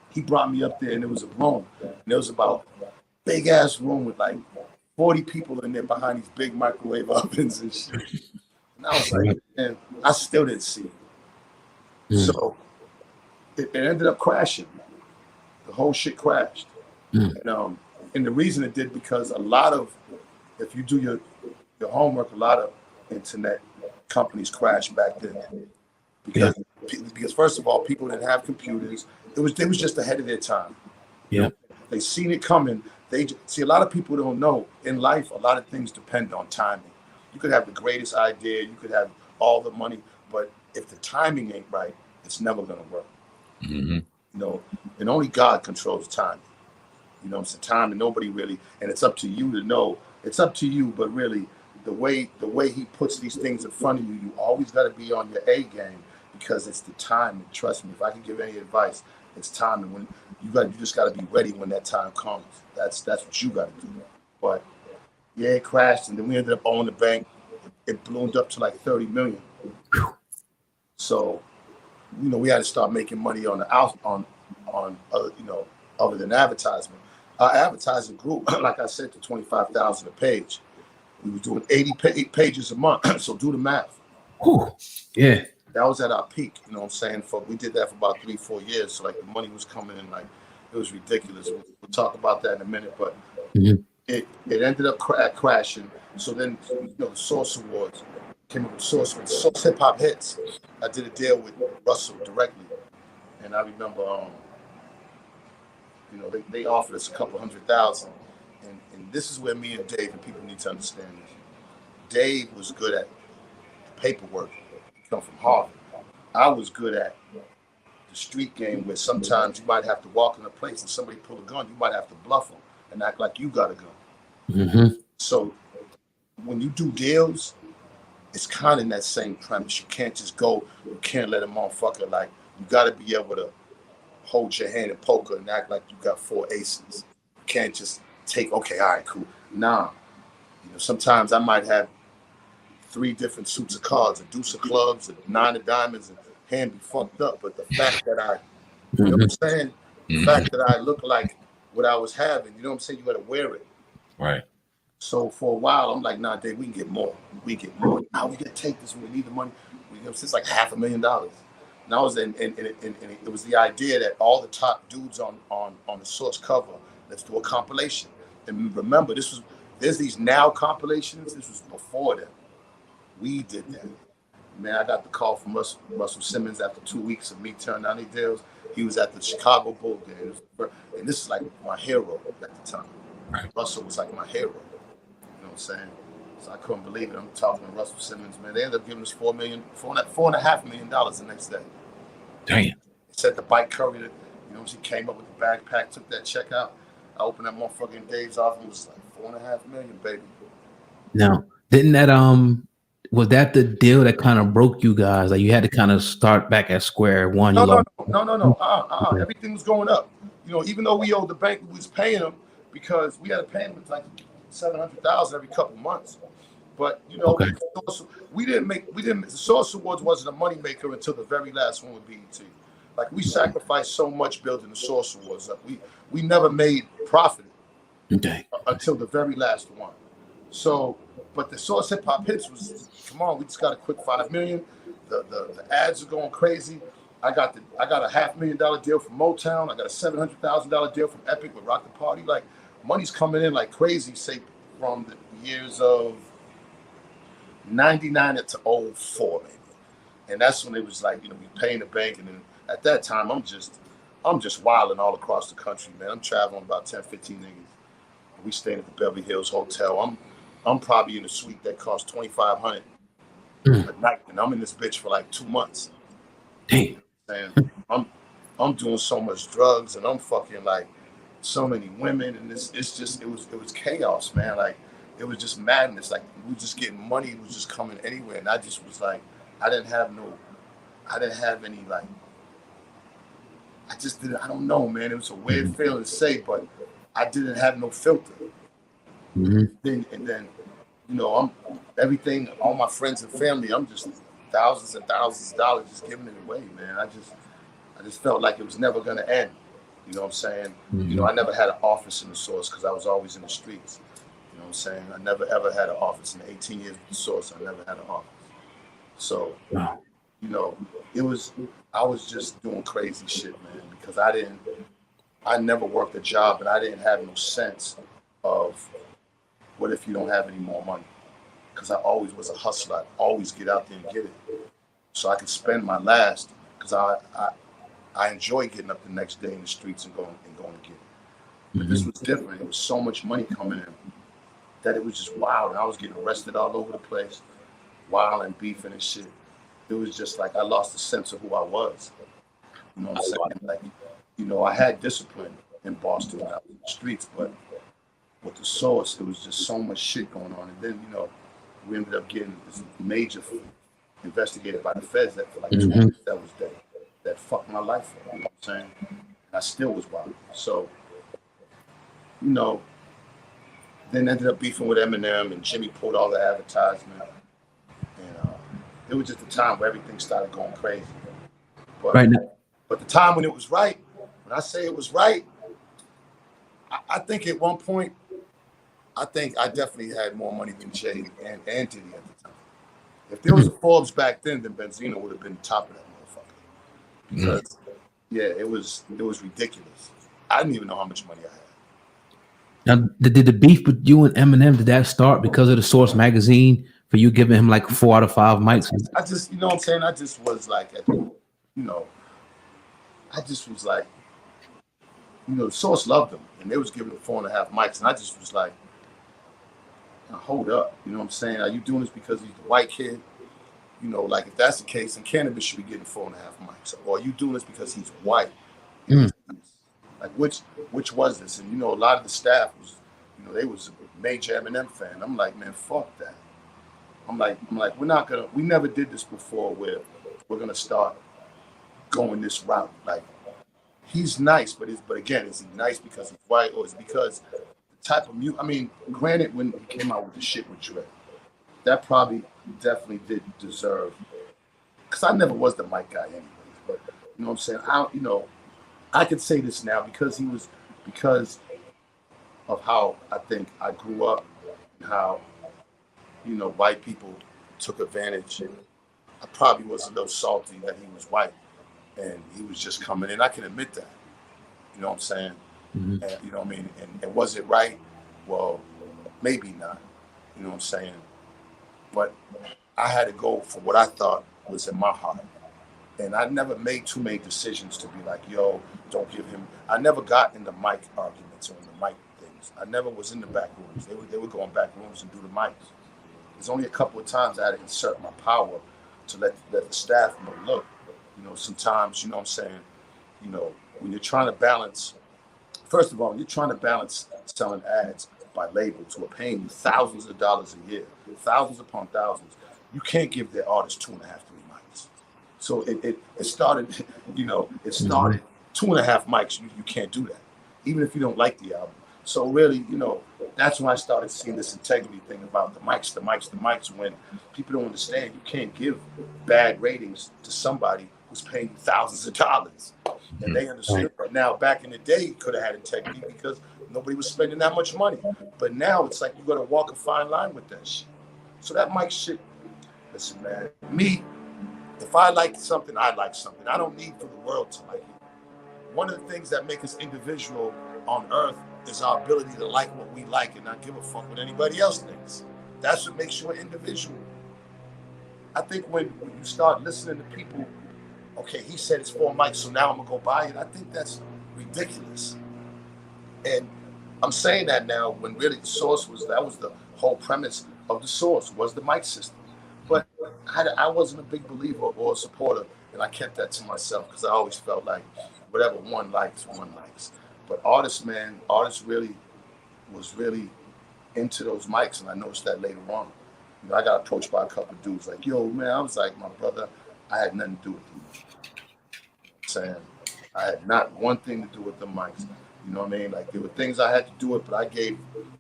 S4: he brought me up there, and it was a room. And there was about a big ass room with like 40 people in there behind these big microwave ovens and shit. And I was like, man, I still didn't see it. So it ended up crashing. The whole shit crashed. And the reason it did because a lot of, if you do your homework, a lot of internet companies crashed back then. Because first of all, people didn't have computers. They was just ahead of their time.
S2: Yeah.
S4: They seen it coming. They see, a lot of people don't know in life, a lot of things depend on timing. You could have the greatest idea, you could have all the money, but if the timing ain't right, it's never gonna work. You know, and only God controls time. You know, it's the time, and nobody really, and it's up to you to know. It's up to you, but really, the way He puts these things in front of you, you always got to be on your A game because it's the time. And trust me, if I can give any advice, it's time. And when you just got to be ready when that time comes. That's what you got to do. But yeah, it crashed, and then we ended up owning the bank. It ballooned up to like 30 million. So, you know, we had to start making money on the out on other, you know, other than advertisement. Our advertising grew, like I said, to 25,000 a page. We were doing 80 pages a month. So do the math.
S2: Yeah.
S4: That was at our peak. You know what I'm saying? We did that for about 3-4 years. So like the money was coming in, like it was ridiculous. We'll talk about that in a minute, but it ended up crashing. So then, you know, the Source Awards came up with Source Hip Hop Hits. I did a deal with Russell directly, and I remember, you know, they offered us a couple $100,000, and this is where me and Dave, and people need to understand this. Dave was good at paperwork. He come from Harvard. I was good at the street game, where sometimes you might have to walk in a place and somebody pull a gun. You might have to bluff them and act like you got a gun. So when you do deals, it's kind of in that same premise. You can't just go. You can't let a motherfucker, like, you got to be able to hold your hand in poker and act like you got 4 aces. You can't just take, okay, all right, cool. Nah. You know, sometimes I might have 3 different suits of cards, a deuce of clubs, a 9 of diamonds, and hand be fucked up. But the fact that I, you know what I'm saying? The fact that I look like what I was having, you know what I'm saying? You got to wear it.
S3: Right.
S4: So for a while, I'm like, nah, Dave, we can get more. We get more. Now we gotta take this when we need the money. You know, it's like $500,000. And I was and it was the idea that all the top dudes on the Source cover, let's do a compilation. And remember, there's these now compilations. This was before them. We did that. Man, I got the call from Russell Simmons after 2 weeks of me turning down these deals. He was at the Chicago Bull game, and this is like my hero at the time. Russell was like my hero. You know what I'm saying? So I couldn't believe it. I'm talking to Russell Simmons, man. They ended up giving us $4.5 million the next day.
S2: Damn.
S4: He said the bike courier, she came up with the backpack, took that check out. I opened that motherfucking Dave's office, it was like $4.5 million, baby.
S2: Now, didn't that was that the deal that kind of broke you guys? Like you had to kind of start back at square one.
S4: No. Everything was going up. Even though we owed the bank, we was paying them because we had to pay them like $700,000 every couple months. But
S2: Okay.
S4: the Source Awards wasn't a moneymaker until the very last one with BET. Like we sacrificed so much building the Source Awards. Like we never made profit until the very last one. So, but the Source Hip Hop Hits was, come on, we just got a quick $5 million. The ads are going crazy. I got a $500,000 deal from Motown. I got a $700,000 deal from Epic with Rock the Party. Like money's coming in like crazy, say from the years of 99 to 04, maybe. And that's when it was like, we paying the bank. And then at that time, I'm just wilding all across the country, man. I'm traveling about 10, 15 niggas. We staying at the Beverly Hills Hotel. I'm probably in a suite that costs $2,500 a night, and I'm in this bitch for like 2 months.
S2: Damn.
S4: And I'm doing so much drugs, and I'm fucking like so many women, and it was chaos, man. Like it was just madness. Like we were just getting money, it was just coming anywhere, and I just was like, I didn't have any like. I don't know, man. It was a weird feeling to say, but I didn't have no filter. And then, I'm everything, all my friends and family, I'm just thousands and thousands of dollars just giving it away, man. I just felt like it was never gonna end. You know what I'm saying? I never had an office in the Source because I was always in the streets. You know what I'm saying? I never ever had an office in 18 years with the Source. I never had an office. So, I was just doing crazy shit, man, because I never worked a job and I didn't have no sense of what if you don't have any more money? Because I always was a hustler. I'd always get out there and get it. So I could spend my last, because I enjoy getting up the next day in the streets and going to get it. But this was different. It was so much money coming in that it was just wild. And I was getting arrested all over the place, wild and beefing and shit. It was just like I lost the sense of who I was. You know what I'm saying? Like, I had discipline in Boston when I was in the streets, but with the Source, there was just so much shit going on. And then, we ended up getting this major investigated by the feds that for like 2 weeks that fucked my life up. You know what I'm saying? And I still was wild. So, then ended up beefing with Eminem, and Jimmy pulled all the advertisement. And it was just a time where everything started going crazy. But,
S2: right now.
S4: But the time when it was right, when I say it was right, I think at one point, I think I definitely had more money than Jay and Diddy at the time. If there was a Forbes back then Benzino would have been top of that motherfucker. Because, it was ridiculous. I didn't even know how much money I had.
S2: Now, did the beef with you and Eminem, did that start because of the Source magazine for you giving him like 4 out of 5 mics?
S4: I just, you know what I'm saying? I just was like, I just was like, the Source loved him, and they was giving him 4.5 mics, and I just was like, hold up, you know what I'm saying? Are you doing this because he's the white kid? Like if that's the case, then Cannabis should be getting 4.5 mics. Or are you doing this because he's white? Like which was this? And a lot of the staff was, they was a major Eminem fan. I'm like, man, fuck that. I'm like, we never did this before where we're gonna start going this route. Like, he's nice, but again, is he nice because he's white, or is it because the type of music? I mean, granted, when he came out with the shit with Dre, that probably definitely did deserve, because I never was the mic guy anyways, but you know what I'm saying? I could say this now because of how I think I grew up and how, white people took advantage. I probably was a little salty that he was white and he was just coming in. I can admit that. You know what I'm saying? And, you know what I mean? And was it right? Well, maybe not. You know what I'm saying? But I had to go for what I thought was in my heart. And I never made too many decisions to be like, yo, don't give him. I never got in the mic arguments or in the mic things. I never was in the back rooms. They would go in back rooms and do the mics. There's only a couple of times I had to insert my power to let the staff know, look, sometimes, you know what I'm saying, when you're trying to balance, first of all, you're trying to balance selling ads by labels who are paying you thousands of dollars a year, thousands upon thousands. You can't give their artists 2.5, 3 mics. So it started, it started 2.5 mics. You can't do that, even if you don't like the album. So really, that's when I started seeing this integrity thing about the mics, when people don't understand you can't give bad ratings to somebody who's paying you thousands of dollars. And they understood. But now, back in the day, you could have had integrity because nobody was spending that much money. But now it's like you got to walk a fine line with that shit. So that mic shit, listen, man, if I like something, I like something. I don't need for the world to like it. One of the things that make us individual on earth is our ability to like what we like and not give a fuck what anybody else thinks. That's what makes you an individual. I think when you start listening to people, okay, he said it's 4 mics, so now I'm gonna go buy it. I think that's ridiculous. And I'm saying that now when really the source that was the whole premise of the source was the mic system. But I wasn't a big believer or a supporter, and I kept that to myself because I always felt like whatever one likes. But artists really was really into those mics, and I noticed that later on. I got approached by a couple of dudes like, yo, man, I was like, my brother, I had nothing to do with them. Saying I had not one thing to do with the mics. You know what I mean? Like there were things I had to do it, but I gave,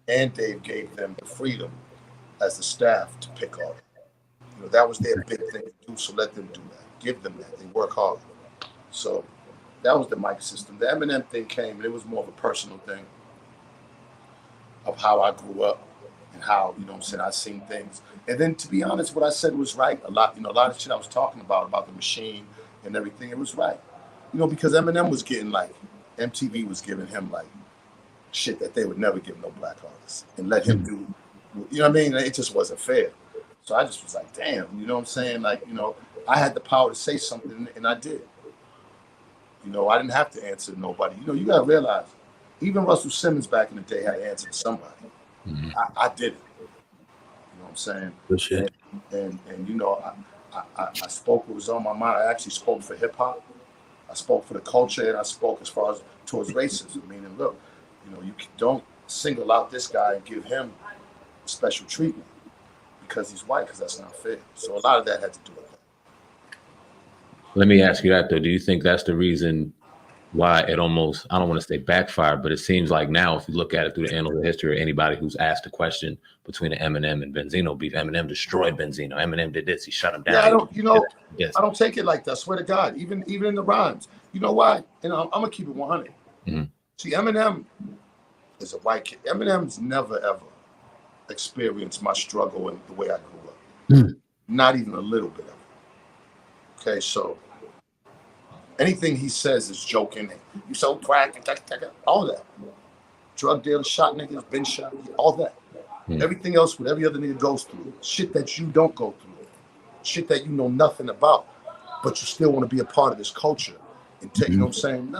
S4: and Dave gave them the freedom as the staff to pick on it. That was their big thing to do, so let them do that. Give them that. They work hard. So that was the mic system. The Eminem thing came, and it was more of a personal thing of how I grew up and how, I seen things. And then, to be honest, what I said was right. A lot of shit I was talking about the machine and everything, it was right. Because Eminem was getting MTV was giving him shit that they would never give no black artists and let him do, what I mean? It just wasn't fair. So I just was like, damn, you know what I'm saying? I had the power to say something and I did. I didn't have to answer to nobody. You got to realize, even Russell Simmons back in the day had to answer to somebody. Mm-hmm. I did it. You know what I'm saying?
S2: Good shit.
S4: And I spoke what was on my mind. I actually spoke for hip hop. I spoke for the culture, and I spoke as far as towards racism. Meaning, look, you don't single out this guy and give him special treatment because he's white, because that's not fair. So a lot of that had to do with that.
S3: Let me ask you that, though. Do you think that's the reason why it almost, I don't want to say backfired, but it seems like now, if you look at it through the annals of history, or anybody who's asked a question between the Eminem and Benzino beef, Eminem destroyed Benzino. Eminem did this. He shut him down.
S4: Yeah, I don't take it like that. I swear to God, even in the rhymes. You know why? I'm going to keep it 100. Mm-hmm. See, Eminem is a white kid. Eminem's never, ever experienced my struggle and the way I grew up. Mm. Not even a little bit of it. Okay, so anything he says is joking. You so crack, all that. Drug dealers, shot niggas, been shot, all that. Mm. Everything else, what every other nigga goes through. Shit that you don't go through. Shit that you know nothing about. But you still want to be a part of this culture. And you know what I'm saying?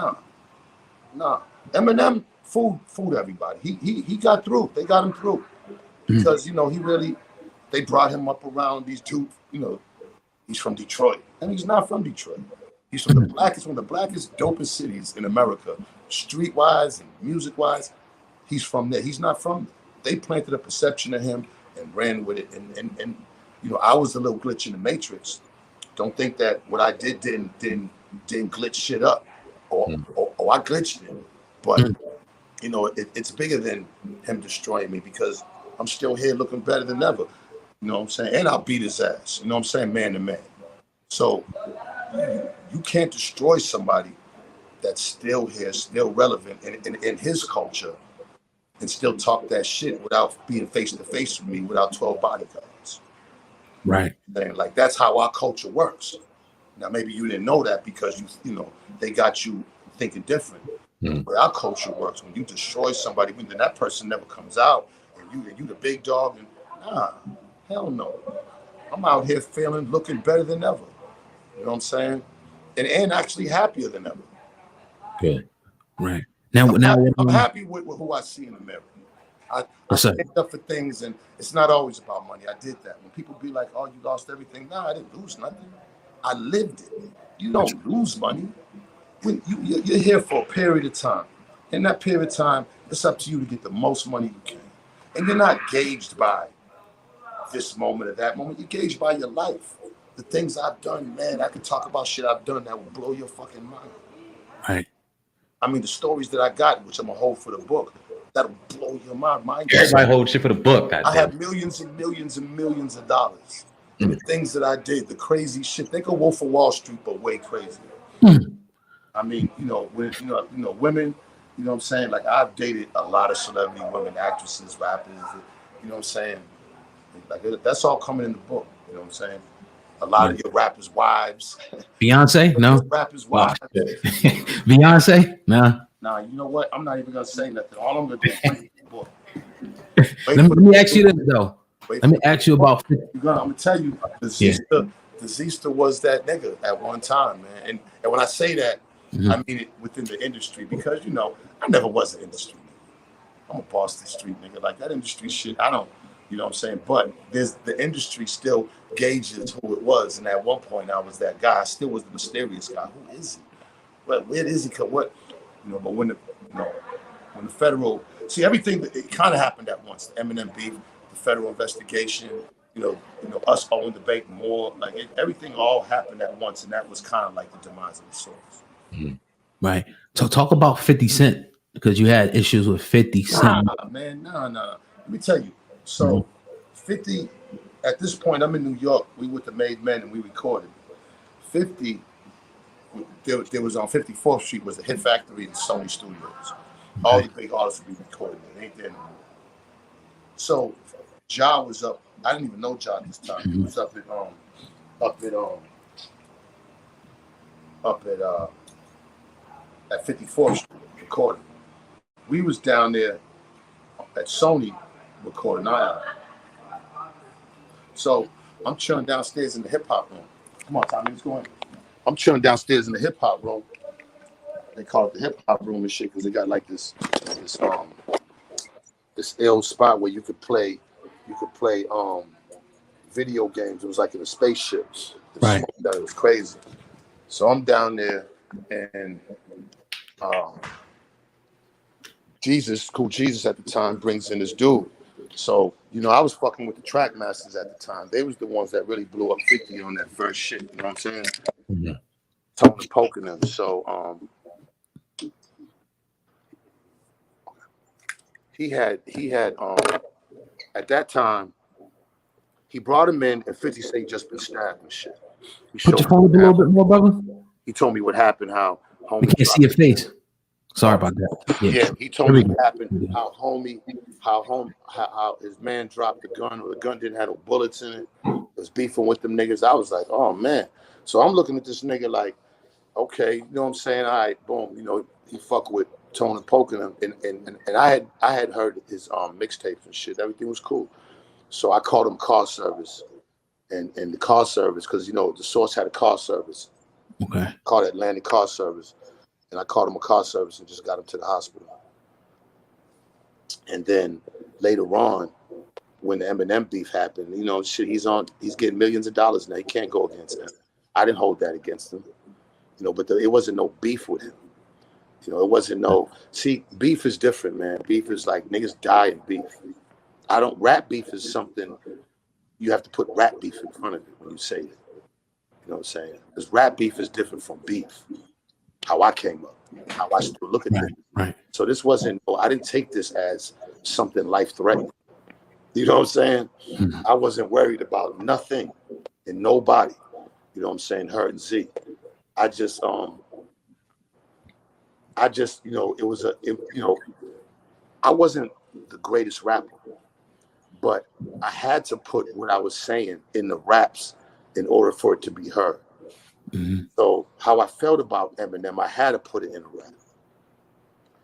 S4: Nah. Eminem fooled everybody. He got through. They got him through. Because, they brought him up around these dudes, he's from Detroit. And he's not from Detroit. He's from one of the blackest, dopest cities in America, street-wise and music-wise. He's from there. He's not from there. They planted a perception of him and ran with it. And I was a little glitch in the matrix. Don't think that what I did didn't glitch shit up, or I glitched it. But it's bigger than him destroying me, because I'm still here looking better than ever. You know what I'm saying? And I'll beat his ass. You know what I'm saying? Man to man. So you can't destroy somebody that's still here, still relevant in his culture, and still talk that shit without being face to face with me, without 12 bodyguards.
S2: Right.
S4: And that's how our culture works. Now maybe you didn't know that because they got you thinking different. But our culture works. When you destroy somebody, then that person never comes out, and you the big dog. And hell no. I'm out here feeling, looking better than ever. You know what I'm saying? And actually happier than ever.
S2: Good. Right.
S4: I'm happy with who I see in the mirror. I
S2: Yes, sir.
S4: stand up for things, and it's not always about money. I did that. When people be like, "Oh, you lost everything," no, I didn't lose nothing. I lived it. You don't lose money. When you're here for a period of time. In that period of time, it's up to you to get the most money you can. And you're not gauged by this moment or that moment. You're gauged by your life. The things I've done, man, I could talk about shit I've done that will blow your fucking mind.
S2: Right.
S4: I mean, the stories that I got, which I'm going to hold for the book, that'll blow your mind.
S3: Everybody hold shit for the book.
S4: I have millions and millions and millions of dollars. And the things that I did, the crazy shit. Think of Wolf of Wall Street, but way crazier. I mean, women, you know what I'm saying? Like, I've dated a lot of celebrity women, actresses, rappers, you know what I'm saying? Like, that's all coming in the book, you know what I'm saying? A lot of your rappers' wives.
S2: Beyonce? No.
S4: Rappers' wives.
S2: Beyonce? No.
S4: Nah, you know what? I'm not even going to say nothing. All I'm going to do is wait for the book.
S2: Let me ask you this, though. Let me ask you about...
S4: I'm going to tell you, the Zista was that nigga at one time, man. And when I say that, I mean it within the industry, because, I never was an industry nigga. I'm a Boston street nigga. Like, that industry shit, I don't, you know what I'm saying? But the industry still gauges who it was. And at one point, I was that guy. I still was the mysterious guy. Who is he? Where is he? What? But when the federal, see, everything, it kind of happened at once. The Eminem beef, the federal investigation, us owing the bank more, like everything all happened at once. And that was kind of like the demise of the source.
S2: Right. So talk about 50 Cent, because you had issues with 50 Cent.
S4: Nah. Let me tell you. So 50, at this point, I'm in New York. We with the Made Men and we recorded. 50, there was on 54th Street was the Hit Factory and Sony Studios. All the big artists would be recording. It ain't there no more. So Ja was up. I didn't even know Ja this time. He was up at 54th Street recording. We was down there at Sony recording. So I'm chilling downstairs in the hip hop room. Come on, Tommy, what's going on? I'm chilling downstairs in the hip hop room. They call it the hip hop room and shit because they got like this ill spot where you could play video games. It was like in a spaceship.
S2: Right.
S4: It was crazy. So I'm down there and Cool Jesus at the time brings in this dude. So, I was fucking with the track masters at the time. They was the ones that really blew up 50 on that first shit. You know what I'm saying?
S2: Mm-hmm.
S4: Tony poking them. So he had at that time he brought him in and 50 Cent just been stabbed and shit.
S2: Put your phone up a little bit more, brother.
S4: He told me what happened, how homie.
S2: We can't see your face. Sorry about that.
S4: Yeah, he told me what happened, how his man dropped the gun, or the gun didn't have no bullets in it. Was beefing with them niggas. I was like, oh man. So I'm looking at this nigga like, okay, you know what I'm saying? All right, boom, he fuck with Tone poking him, and I had heard his mixtapes and shit. Everything was cool. So I called him car service, and the car service, because the source had a car service.
S2: Okay.
S4: Called Atlantic Car Service. And I called him a car service and just got him to the hospital. And then later on, when the Eminem beef happened, he's getting millions of dollars now. He can't go against him. I didn't hold that against him, but it wasn't no beef with him. It wasn't see, beef is different, man. Beef is like niggas die in beef. Rap beef is something, you have to put rap beef in front of it when you say it. You know what I'm saying? Because rap beef is different from beef. How I came up, how I still look at it.
S2: Right.
S4: So this wasn't, I didn't take this as something life-threatening. You know what I'm saying? Mm-hmm. I wasn't worried about nothing and nobody. You know what I'm saying? Her and Z. I just, I wasn't the greatest rapper, but I had to put what I was saying in the raps in order for it to be heard. Mm-hmm. So how I felt about Eminem, I had to put it in a rap.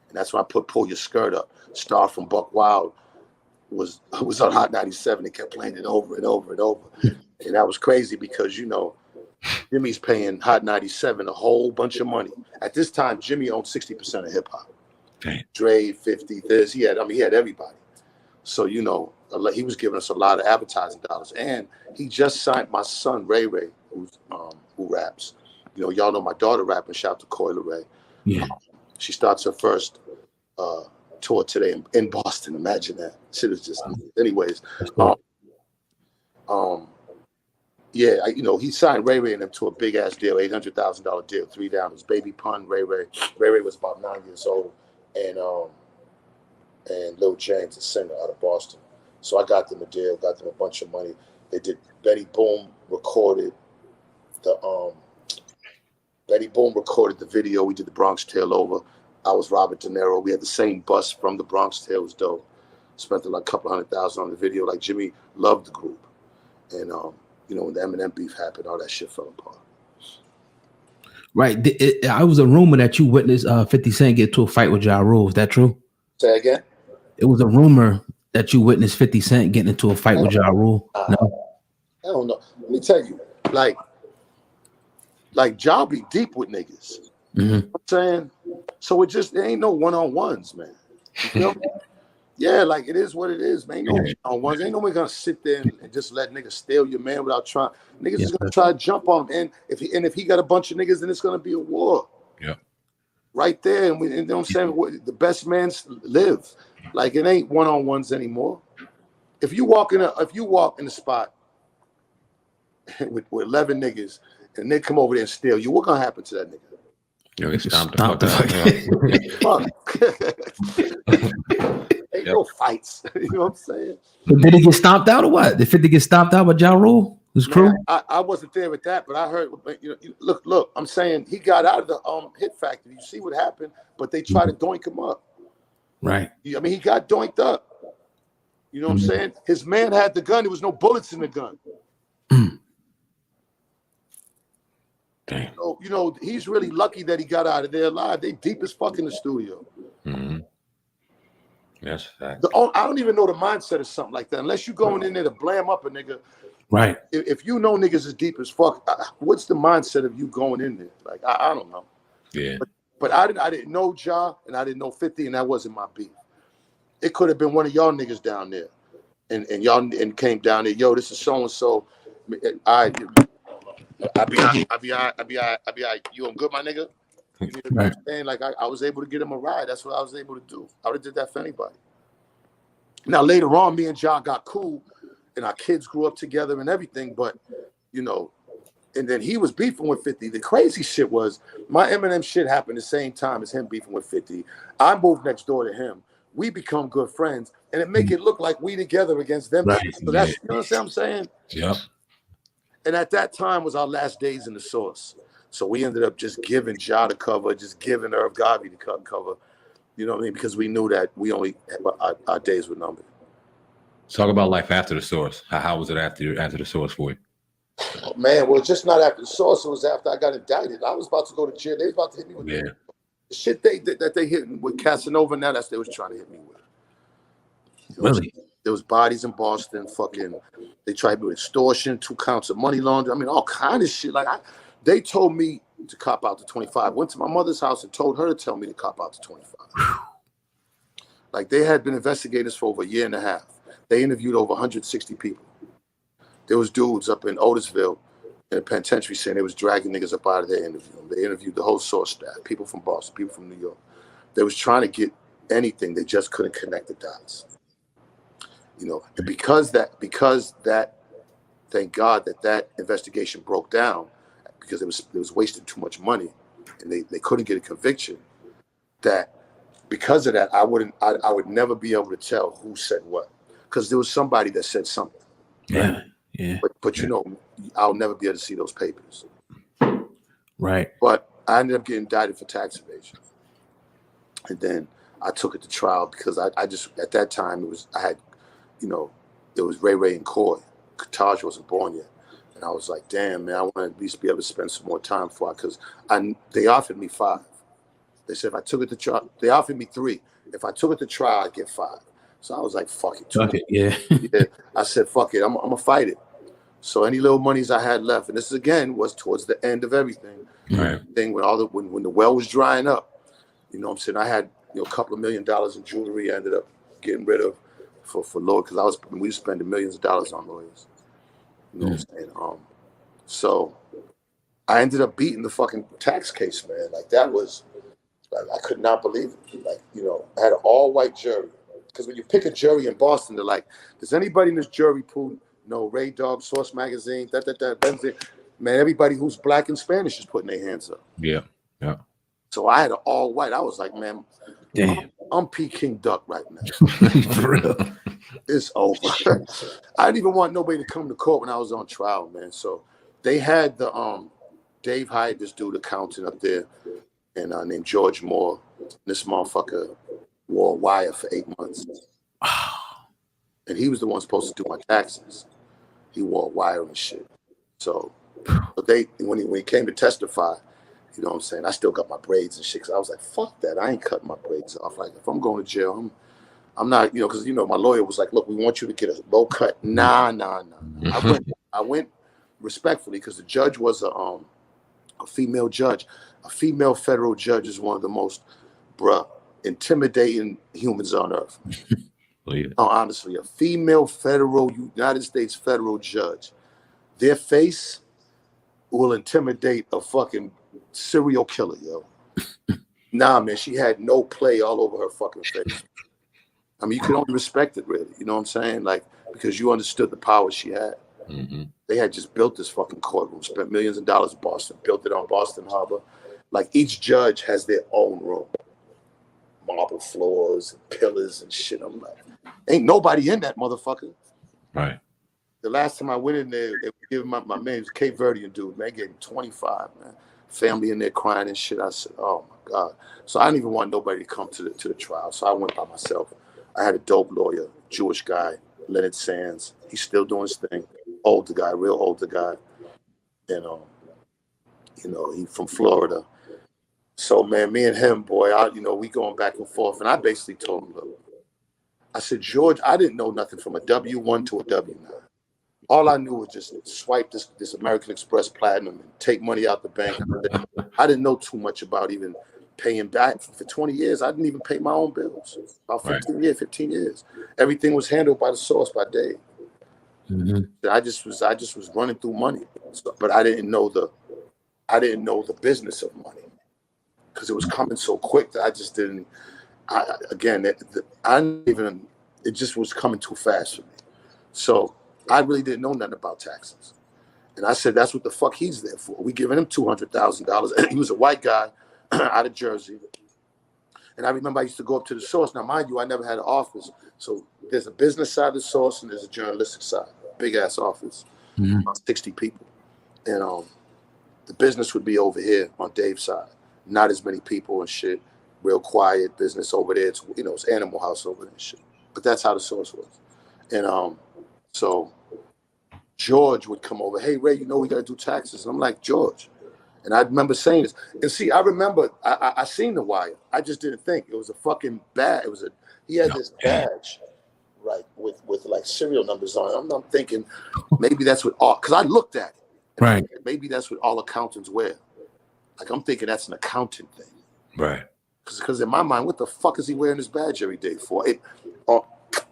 S4: And that's why I put Pull Your Skirt Up. Star from Buck Wild was on Hot 97 and kept playing it over and over and over. And that was crazy because, Jimmy's paying Hot 97 a whole bunch of money. At this time, Jimmy owned 60% of hip hop. Okay. Dre, 50, this, he had everybody. So, you know, he was giving us a lot of advertising dollars. And he just signed my son, Ray Ray, who raps. You know, y'all know my daughter rapping. Shout out to Coyle Ray.
S2: Yeah.
S4: She starts her first tour today in Boston. Imagine that. Shit is just, anyways. Yeah, you know, he signed Ray Ray and them to a big ass deal, $800,000 deal, 3 down. His baby pun, Ray Ray. Ray Ray was about 9 years old, and Lil James, a singer out of Boston. So I got them a deal, got them a bunch of money. They did. Betty Boom recorded the video. We did the Bronx Tale Over. I was Robert De Niro. We had the same bus from the Bronx Tale. It was dope. Spent like a couple $100,000 on the video. Like Jimmy loved the group, and you know, when the Eminem beef happened, all that shit fell apart.
S2: Right. I was a rumor that you witnessed 50 Cent get to a fight with Ja Rule. Is that true?
S4: Say again?
S2: It was a rumor that you witnessed 50 Cent getting into a fight with Ja Rule. No?
S4: I don't know. Let me tell you, like Ja be deep with niggas.
S2: Mm-hmm.
S4: You know what I'm saying? So it ain't no one-on-ones, man. You feel me? Yeah, like it is what it is, man. Ain't no one-on-ones. Ain't nobody gonna sit there and just let niggas steal your man without trying. Niggas is gonna try to jump on him. And if he got a bunch of niggas, then it's gonna be a war.
S3: Yeah.
S4: Right there. And you know what I'm saying? The best man live. Like it ain't one-on-ones anymore. If you walk in a spot with 11 niggas and they come over there and steal you, what gonna happen to that nigga?
S3: You'll get stomped the fuck out.
S4: Ain't no fights. You know what I'm saying?
S2: But did he get stomped out or what? Did 50 get stomped out by Ja Rule? His crew?
S4: I wasn't there with that, but I heard. You know, look. I'm saying he got out of the Hit Factory. You see what happened, but they tried to doink him up.
S2: Right.
S4: I mean, he got doinked up. You know what I'm saying? His man had the gun. There was no bullets in the gun.
S3: Damn.
S4: So, you know, he's really lucky that he got out of there alive. They deep as fuck in the studio.
S3: Mm-hmm. That's a fact.
S4: I don't even know the mindset of something like that. Unless you going in there to blam up a nigga.
S2: Right.
S4: If you know niggas is deep as fuck, what's the mindset of you going in there? Like, I don't know.
S3: Yeah.
S4: But I didn't know Ja, and I didn't know 50, and that wasn't my beef. It could have been one of y'all niggas down there, and y'all came down there. Yo, this is so and so. I be you good, my nigga? You know what I'm saying? Like I was able to get him a ride. That's what I was able to do. I would have did that for anybody. Now later on, me and Ja got cool, and our kids grew up together and everything. But you know, and then he was beefing with 50. The crazy shit was my Eminem shit happened the same time as him beefing with 50. I moved next door to him. We become good friends, and it make it look like we together against them.
S2: Right.
S4: So that's you know what I'm saying?
S3: Yep.
S4: And at that time was our last days in the Source. So we ended up just giving Ja the cover, just giving Irv Garvey the cover. You know what I mean? Because we knew that we only our days were numbered.
S3: Talk about life after the Source. How was it after the Source for you?
S4: Oh, man, well, just not after the Source. It was after I got indicted. I was about to go to jail. They was about to hit me with the shit that they hit with Casanova. Now that's they was trying to hit me with.
S2: Really?
S4: There was bodies in Boston. Fucking, they tried me with extortion, 2 counts of money laundering. I mean, all kind of shit. Like they told me to cop out to 25. Went to my mother's house and told her to tell me to cop out to 25. Like they had been investigating this for over a year and a half. They interviewed over 160 people. There was dudes up in Otisville in a penitentiary saying they was dragging niggas up out of their interview. They interviewed the whole Source staff, people from Boston, people from New York. They was trying to get anything. They just couldn't connect the dots. You know, and because that, thank God that investigation broke down because it was wasting too much money, and they couldn't get a conviction. That because of that, I would never be able to tell who said what, because there was somebody that said something.
S2: Yeah, yeah.
S4: But you know, I'll never be able to see those papers.
S2: Right.
S4: But I ended up getting indicted for tax evasion, and then I took it to trial because I just at that time there was Ray Ray and Coy. Taj wasn't born yet. And I was like, damn, man, I want to at least be able to spend some more time for it, because they offered me 5. They said if I took it to trial, they offered me 3. If I took it to trial, I'd get 5. So I was like, fuck it.
S2: Fuck it, yeah.
S4: Yeah. I said, fuck it, I'm going to fight it. So any little monies I had left, and this again was towards the end of everything.
S3: Right.
S4: When the well was drying up, you know what I'm saying? I had a couple of $1 million in jewelry I ended up getting rid of for lawyers, because we were spending millions of dollars on lawyers. You know what I'm saying? So I ended up beating the fucking tax case, man. Like that was, like, I could not believe it. Like, you know, I had an all-white jury. Because when you pick a jury in Boston, they're like, does anybody in this jury pool know Ray Dog, Source Magazine, Benzino? Man, everybody who's black and Spanish is putting their hands up.
S3: Yeah.
S4: So I had an all-white. I was like, man,
S2: Damn.
S4: I'm Peking Duck right now.
S2: For real.
S4: It's over. I didn't even want nobody to come to court when I was on trial, man. So they had the Dave hired this dude accountant up there, and named George Moore. This motherfucker wore a wire for 8 months, and he was the one supposed to do my taxes. He wore a wire and shit. So, but when he came to testify, you know what I'm saying, I still got my braids and shit. Cause I was like, fuck that. I ain't cutting my braids off. Like, if I'm going to jail, I'm not, you know, because, you know, my lawyer was like, look, we want you to get a low cut. Nah. I went respectfully, because the judge was a female judge. A female federal judge is one of the most, intimidating humans on earth.
S3: Yeah.
S4: No, honestly, a female federal, United States federal judge, their face will intimidate a fucking serial killer, yo. Nah, man, she had no play all over her fucking face. I mean, you could only respect it, really. You know what I'm saying? Like, because you understood the power she had.
S3: Mm-hmm.
S4: They had just built this fucking courtroom, spent millions of dollars in Boston, built it on Boston Harbor. Like, each judge has their own room. Marble floors and pillars and shit. I'm like, ain't nobody in that motherfucker.
S3: Right.
S4: The last time I went in there, they were giving my man, was a Cape Verdean dude, man, gave him 25, man. Family in there crying and shit. I said, oh my God. So I didn't even want nobody to come to the trial. So I went by myself. I had a dope lawyer, Jewish guy, Leonard Sands. He's still doing his thing. Older guy, real older guy. And you know, he from Florida. So man, me and him, boy, we going back and forth. And I basically told him, look, I said, George, I didn't know nothing from a W1 to a W9. All I knew was just swipe this American Express Platinum and take money out the bank. I didn't know too much about even paying back. For 20 years, I didn't even pay my own bills. About 15 years. Everything was handled by the source, by Dave.
S2: Mm-hmm.
S4: I just was running through money. But I didn't know the business of money, because it was coming so quick that I just didn't. It just was coming too fast for me. So I really didn't know nothing about taxes. And I said, that's what the fuck he's there for. We giving him $200,000. He was a white guy out of Jersey. And I remember I used to go up to the source. Now, mind you, I never had an office. So there's a business side of the source and there's a journalistic side. Big ass office, about 60 people. And the business would be over here on Dave's side. Not as many people and shit. Real quiet business over there. It's, it's Animal House over there and shit. But that's how the source was. And so George would come over. Hey, Ray, we got to do taxes. And I'm like, George. And I remember saying this. And see, I remember I seen The Wire. I just didn't think. It was a fucking badge. He had this badge, right, with like serial numbers on it. I'm thinking maybe that's what because I looked at it.
S2: Right.
S4: Maybe that's what all accountants wear. Like, I'm thinking that's an accountant thing.
S3: Right.
S4: Because in my mind, what the fuck is he wearing this badge every day for?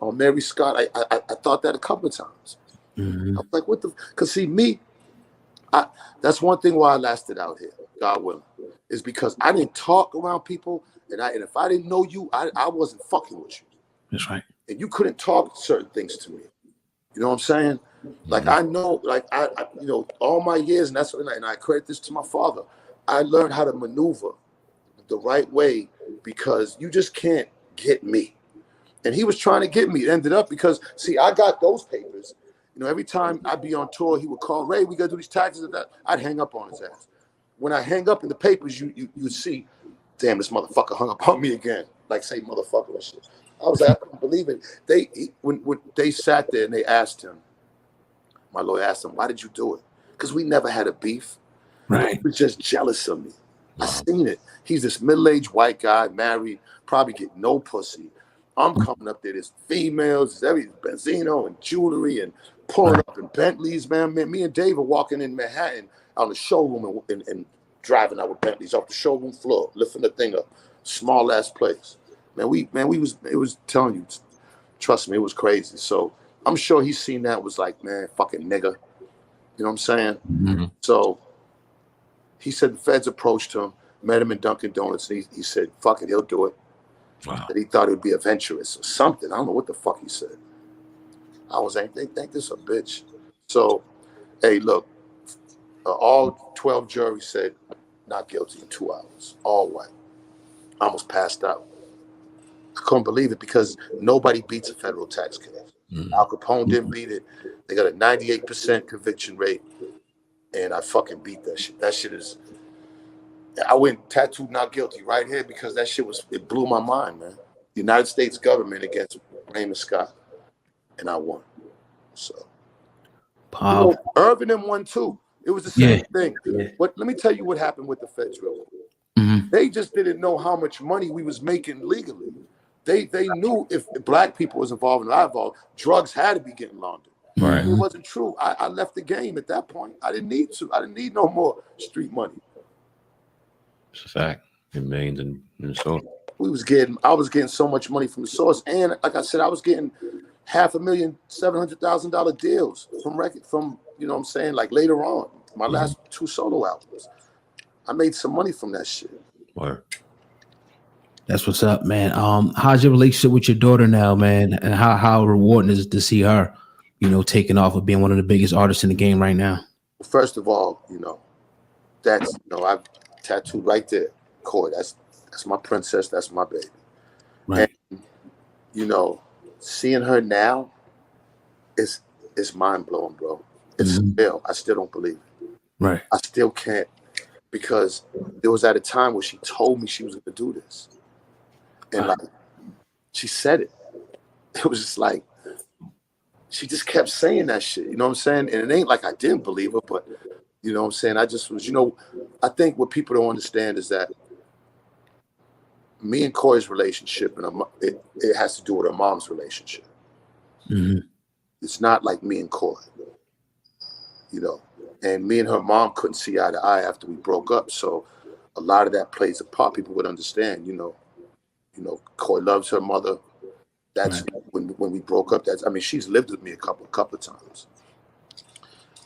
S4: On Mary Scott, I thought that a couple of times.
S2: Mm-hmm.
S4: I was like, what the? Because see, that's one thing why I lasted out here, God willing, is because I didn't talk around people, and if I didn't know you, I wasn't fucking with you.
S2: That's right.
S4: And you couldn't talk certain things to me. You know what I'm saying? Like, I know, like I all my years, and I credit this to my father. I learned how to maneuver the right way, because you just can't get me. And he was trying to get me. It ended up because, see, I got those papers. Every time I'd be on tour, he would call, Ray, we got to do these taxes and that. I'd hang up on his ass. When I hang up in the papers, you'd see, damn, this motherfucker hung up on me again. Like, say motherfucker and shit. I was like, I couldn't believe it. When they sat there and they asked him, my lawyer asked him, why did you do it? Because we never had a beef.
S2: Right.
S4: He was just jealous of me. I seen it. He's this middle-aged white guy, married, probably get no pussy. I'm coming up there, there's females, there's everything, Benzino and jewelry and pulling up in Bentleys, man. Me and Dave are walking in Manhattan on the showroom and driving out with Bentleys off the showroom floor, lifting the thing up. Small ass place. Man, it was telling you, Trust me, it was crazy. So I'm sure he's seen that, was like, man, fucking nigga. You know what I'm saying?
S3: Mm-hmm.
S4: So he said the feds approached him, met him in Dunkin' Donuts, and he said, fuck it, he'll do it.
S3: Wow.
S4: That he thought it would be adventurous or something. I don't know what the fuck he said. I was like, they think this a bitch. So, hey, look, all 12 juries said not guilty in 2 hours, all white. I almost passed out. I couldn't believe it because nobody beats a federal tax case. Al Capone didn't beat it. They got a 98% conviction rate, and I fucking beat that shit. That shit is. I went tattooed not guilty right here because that shit it blew my mind, man. The United States government against Raymond Scott, and I won. So, Irvin and won too. It was the same thing.
S2: Yeah.
S4: But let me tell you what happened with the feds, real quick.
S2: Mm-hmm.
S4: They just didn't know how much money we was making legally. They knew if black people was involved and I involved, drugs had to be getting laundered.
S3: Right.
S4: It wasn't true. I left the game at that point. I didn't need to. I didn't need no more street money.
S3: It's a fact. In millions in Minnesota.
S4: I was getting so much money from the source, and like I said, I was getting $500,000, $700,000 deals from you know what I'm saying, like later on, my last 2 solo albums. I made some money from that shit.
S3: Word.
S2: That's what's up, man. How's your relationship with your daughter now, man? And how rewarding is it to see her, you know, taking off and being one of the biggest artists in the game right now?
S4: First of all, you know, that's, you know, I've tattooed right there, Coy. That's my princess. That's my baby.
S2: Right.
S4: And, you know, seeing her now is mind blowing, bro. It's still, I still don't believe it.
S2: Right.
S4: I still can't, because there was at a time where she told me she was going to do this. And like, she said it. It was just like, she just kept saying that shit. You know what I'm saying? And it ain't like I didn't believe her, but you know what I'm saying? I just was, you know, I think what people don't understand is that me and Coy's relationship, and it has to do with her mom's relationship.
S2: Mm-hmm.
S4: It's not like me and Coy, you know. And me and her mom couldn't see eye to eye after we broke up. So a lot of that plays a part. People would understand, you know, Coy loves her mother. That's right. when we broke up. I mean, she's lived with me a couple of times.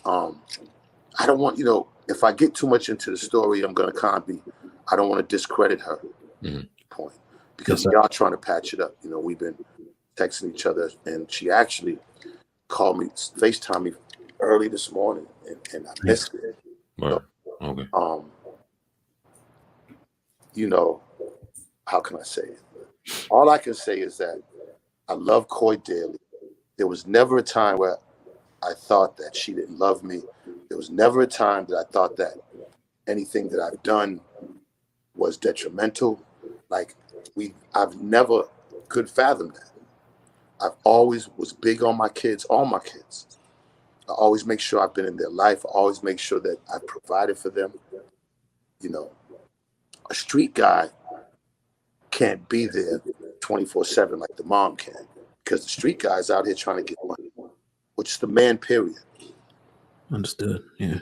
S4: I don't want, you know, if I get too much into the story, I'm gonna I don't want to discredit her point, because we are trying to patch it up. You know, we've been texting each other, and she actually called me, FaceTime me early this morning, and I missed it.
S3: Right. Okay.
S4: You know, how can I say it? All I can say is that I love Coy dearly. There was never a time where I thought that she didn't love me. There was never a time that I thought that anything that I've done was detrimental. Like, I've never could fathom that. I've always was big on my kids, all my kids. I always make sure I've been in their life. I always make sure that I've provided for them. You know, a street guy can't be there 24/7 like the mom can, because the street guy's out here trying to get money, which is the man, period.
S2: Understood. Yeah.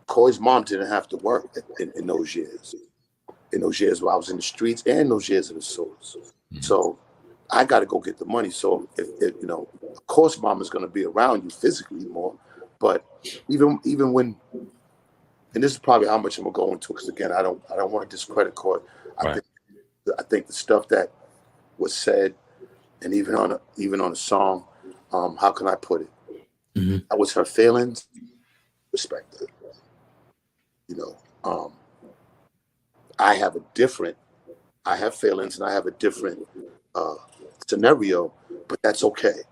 S4: Coy's mom didn't have to work in those years. In those years where I was in the streets and those years of the source. So I got to go get the money. So if you know, of course, mom is going to be around you physically more, but even when, and this is probably how much I'm gonna go into, because again, I don't want to discredit Coy. I think the stuff that was said, and even on a song, how can I put it? That was her feelings. Respect that. You know, I have feelings, and I have a different scenario, but that's okay,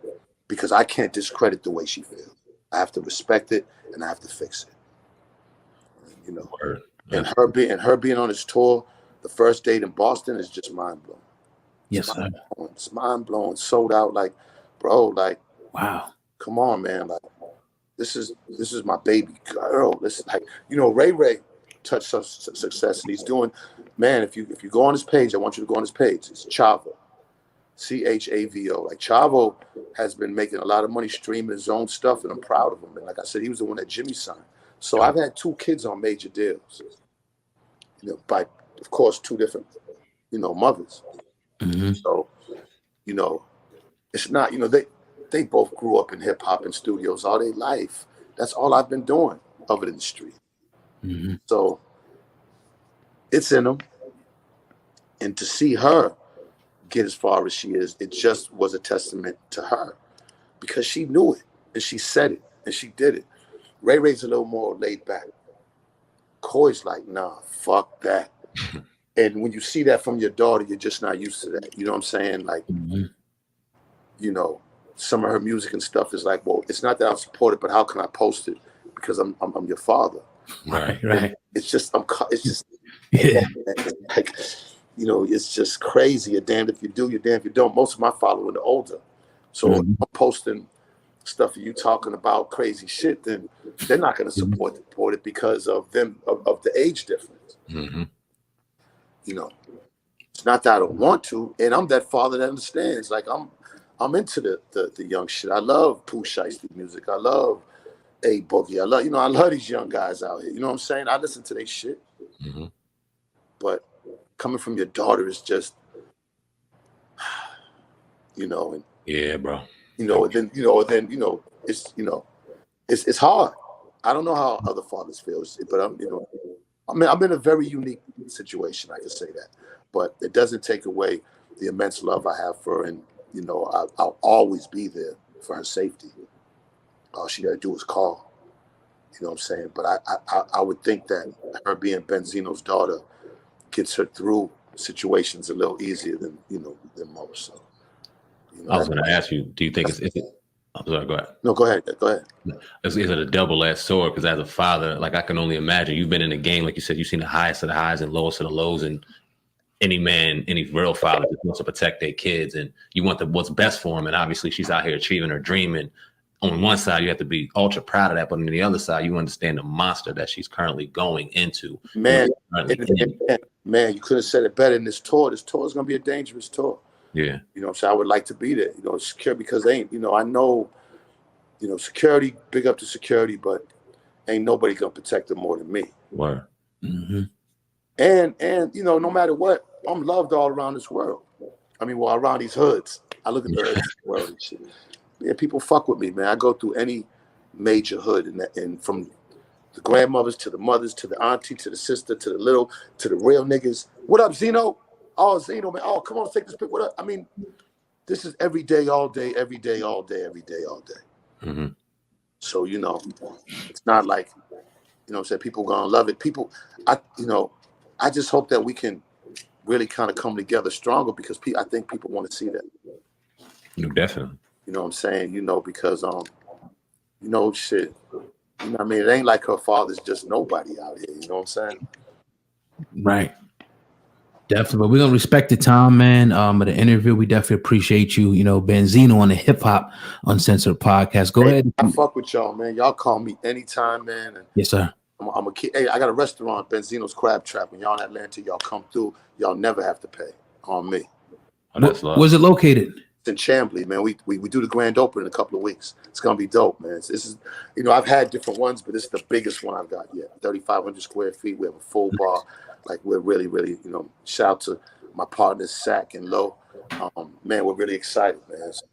S4: because I can't discredit the way she feels. I have to respect it, and I have to fix it. You know, and her being on this tour, the first date in Boston, is just mind blowing.
S2: Yes, sir.
S4: It's mind blowing. Sold out, like, bro, like,
S2: wow.
S4: Come on, man, like, this is my baby girl. This is like, you know, Ray touched some success, and he's doing, man. If you go on his page, I want you to go on his page. It's Chavo, Chavo. Like, Chavo has been making a lot of money streaming his own stuff, and I'm proud of him. And like I said, he was the one that Jimmy signed. So I've had 2 kids on major deals, you know, by, of course, 2 different, you know, mothers. So, you know, It's not, they both grew up in hip hop and studios all their life. That's all I've been doing other than the street.
S2: Mm-hmm.
S4: So it's in them. And to see her get as far as she is, it just was a testament to her because she knew it and she said it and she did it. Ray Ray's a little more laid back. Coy's like, nah, fuck that. And when you see that from your daughter, you're just not used to that. You know what I'm saying? Like, some of her music and stuff is like, well, it's not that I'll support it, but how can I post it? Because I'm your father.
S2: Right.
S4: And it's just,
S2: Yeah.
S4: like, it's just crazy. You're damned if you do, you're damned if you don't. Most of my following are older. So if I'm posting stuff of you talking about crazy shit, then they're not going to support it because of them, of the age difference.
S3: Mm-hmm.
S4: It's not that I don't want to, and I'm that father that understands. Like I'm into the young shit. I love Pooh Shiesty music. I love A Boogie. I love these young guys out here. You know what I'm saying? I listen to their shit.
S3: Mm-hmm.
S4: But coming from your daughter is just, and
S3: yeah, bro.
S4: and then it's hard. I don't know how other fathers feel, but I'm in a very unique situation. I can say that, but it doesn't take away the immense love I have for her, and I'll always be there for her safety. All she got to do is call. You know what I'm saying? But I would think that her being Benzino's daughter gets her through situations a little easier than most. So,
S3: I was going to ask you, do you think it's I'm sorry, go ahead.
S4: No, go ahead.
S3: Is it a double-edged sword? Because as a father, like I can only imagine, you've been in the game, like you said, you've seen the highest of the highs and lowest of the lows, and any real father just wants to protect their kids, and you want what's best for them. And obviously, she's out here achieving her dream. And on one side, you have to be ultra proud of that, but on the other side, you understand the monster that she's currently going into.
S4: Man, man, you could have said it better in this tour. This tour is going to be a dangerous tour.
S3: Yeah.
S4: So I would like to be there, secure, because I know, security, big up to security, but ain't nobody going to protect them more than me.
S3: Word.
S2: Mm-hmm.
S4: And no matter what, I'm loved all around this world. Around these hoods. I look at the hoods of the world and shit. Yeah, people fuck with me, man. I go through any major hood, and from the grandmothers to the mothers to the auntie to the sister to the little to the real niggas. What up, Zeno? Oh, Zeno, man. Oh, come on, take this pic. What up? This is every day, all day, every day, all day, every day, all day.
S3: Mm-hmm.
S4: So, it's not like, people gonna love it. People, I just hope that we can really kind of come together stronger, because I think people want to see that.
S3: No, definitely.
S4: You know what I'm saying? Because, shit. It ain't like her father's just nobody out here. You know what I'm saying?
S2: Right. Definitely. But we're going to respect the time, man. Of the interview. We definitely appreciate you, Benzino on the Hip Hop Uncensored podcast. Go ahead.
S4: I fuck with y'all, man. Y'all call me anytime, man. And
S2: yes, sir.
S4: I'm a kid. Hey, I got a restaurant, Benzino's Crab Trap. When y'all in Atlanta, y'all come through. Y'all never have to pay on me.
S3: Oh, that's love.
S2: Where's it located?
S4: In Chambly, man. We do the grand opening in a couple of weeks. It's gonna be dope, man. This is, I've had different ones, but this is the biggest one I've got yet. 3,500 square feet. We have a full bar. Like, we're really, really, shout out to my partners Sack and Low. Man, we're really excited, man. So,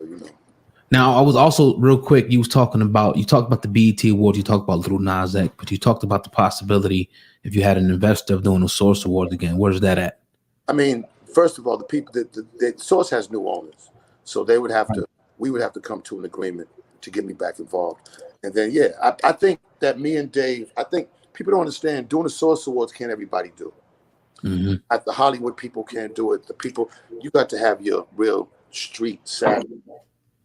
S2: Now, I was also real quick. You talked about the BET Award. You talked about Little Nas X, but you talked about the possibility, if you had an investor, of doing the Source Awards again. Where's that at?
S4: First of all, the people the Source has new owners. So we would have to come to an agreement to get me back involved. And then, I think that me and Dave, I think people don't understand, doing the Source Awards can't everybody do.
S2: Mm-hmm.
S4: At the Hollywood people can't do it. The people, you got to have your real street savvy,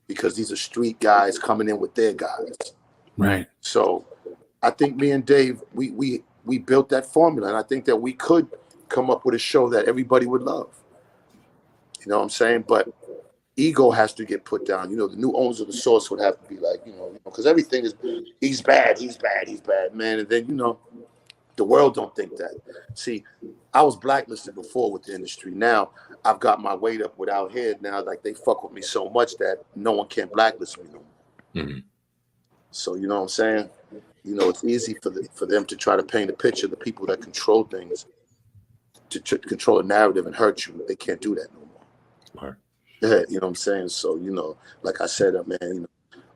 S4: because these are street guys coming in with their guys. Right. So I think me and Dave, we built that formula, and I think that we could come up with a show that everybody would love. You know what I'm saying? But ego has to get put down. The new owners of the Source would have to be like, because everything is, he's bad, man. And then, the world don't think that. See, I was blacklisted before with the industry. Now I've got my weight up without head. Now, like, they fuck with me so much that no one can blacklist me no more.
S3: Mm-hmm.
S4: So, you know what I'm saying? It's easy for them to try to paint a picture. The people that control things, to control a narrative and hurt you, they can't do that no more.
S3: Right.
S4: Yeah, you know what I'm saying? So, you know, like I said, man, you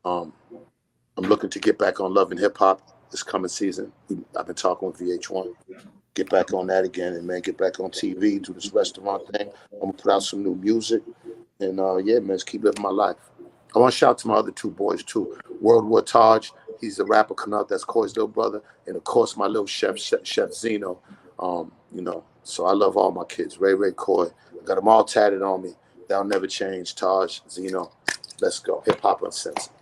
S4: know, I'm looking to get back on Love and Hip Hop this coming season. I've been talking with VH1. Get back on that again, and man, get back on TV, do this restaurant thing. I'm gonna put out some new music, and yeah, man, just keep living my life. I want to shout out to my other two boys too. World War Taj, he's a rapper coming out. That's Coy's little brother, and of course my little chef Zeno. You know, so I love all my kids. Ray, Coy, I got them all tatted on me. That'll never change. Taj, Zeno, let's go. Hip hop uncensored.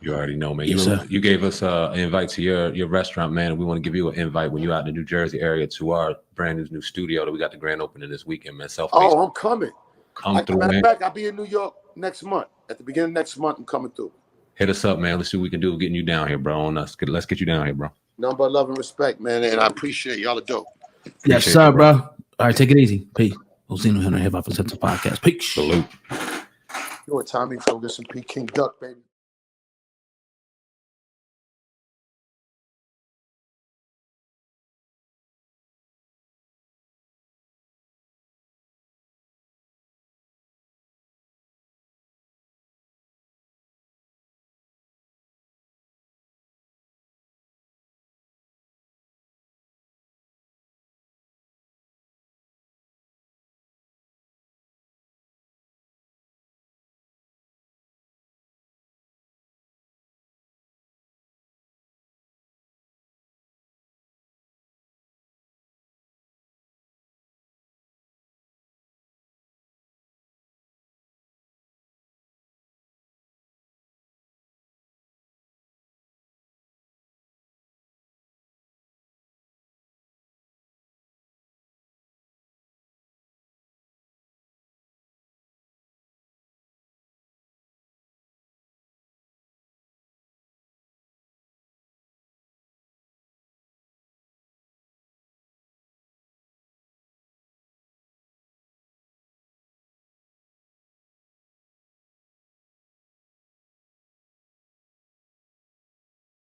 S3: You already know, man.
S2: Yes,
S3: You gave us an invite to your restaurant, man. And we want to give you an invite when you're out in the New Jersey area to our brand new studio that we got the grand opening this weekend, man.
S4: Oh, I'm coming.
S3: Come through,
S4: matter
S3: man.
S4: of fact, I'll be in New York next month. At the beginning of next month, I'm coming through.
S3: Hit us up, man. Let's see what we can do with getting you down here, bro. Let's get you down here, bro.
S4: Nothing but love and respect, man. And I appreciate y'all are dope.
S2: Yes, sir, bro. All right, take it easy. Peace. Benzino, Hip Hop Uncensored Podcast. Peace.
S3: Salute.
S4: You know what, Tommy? So listen, P. King Duck, baby.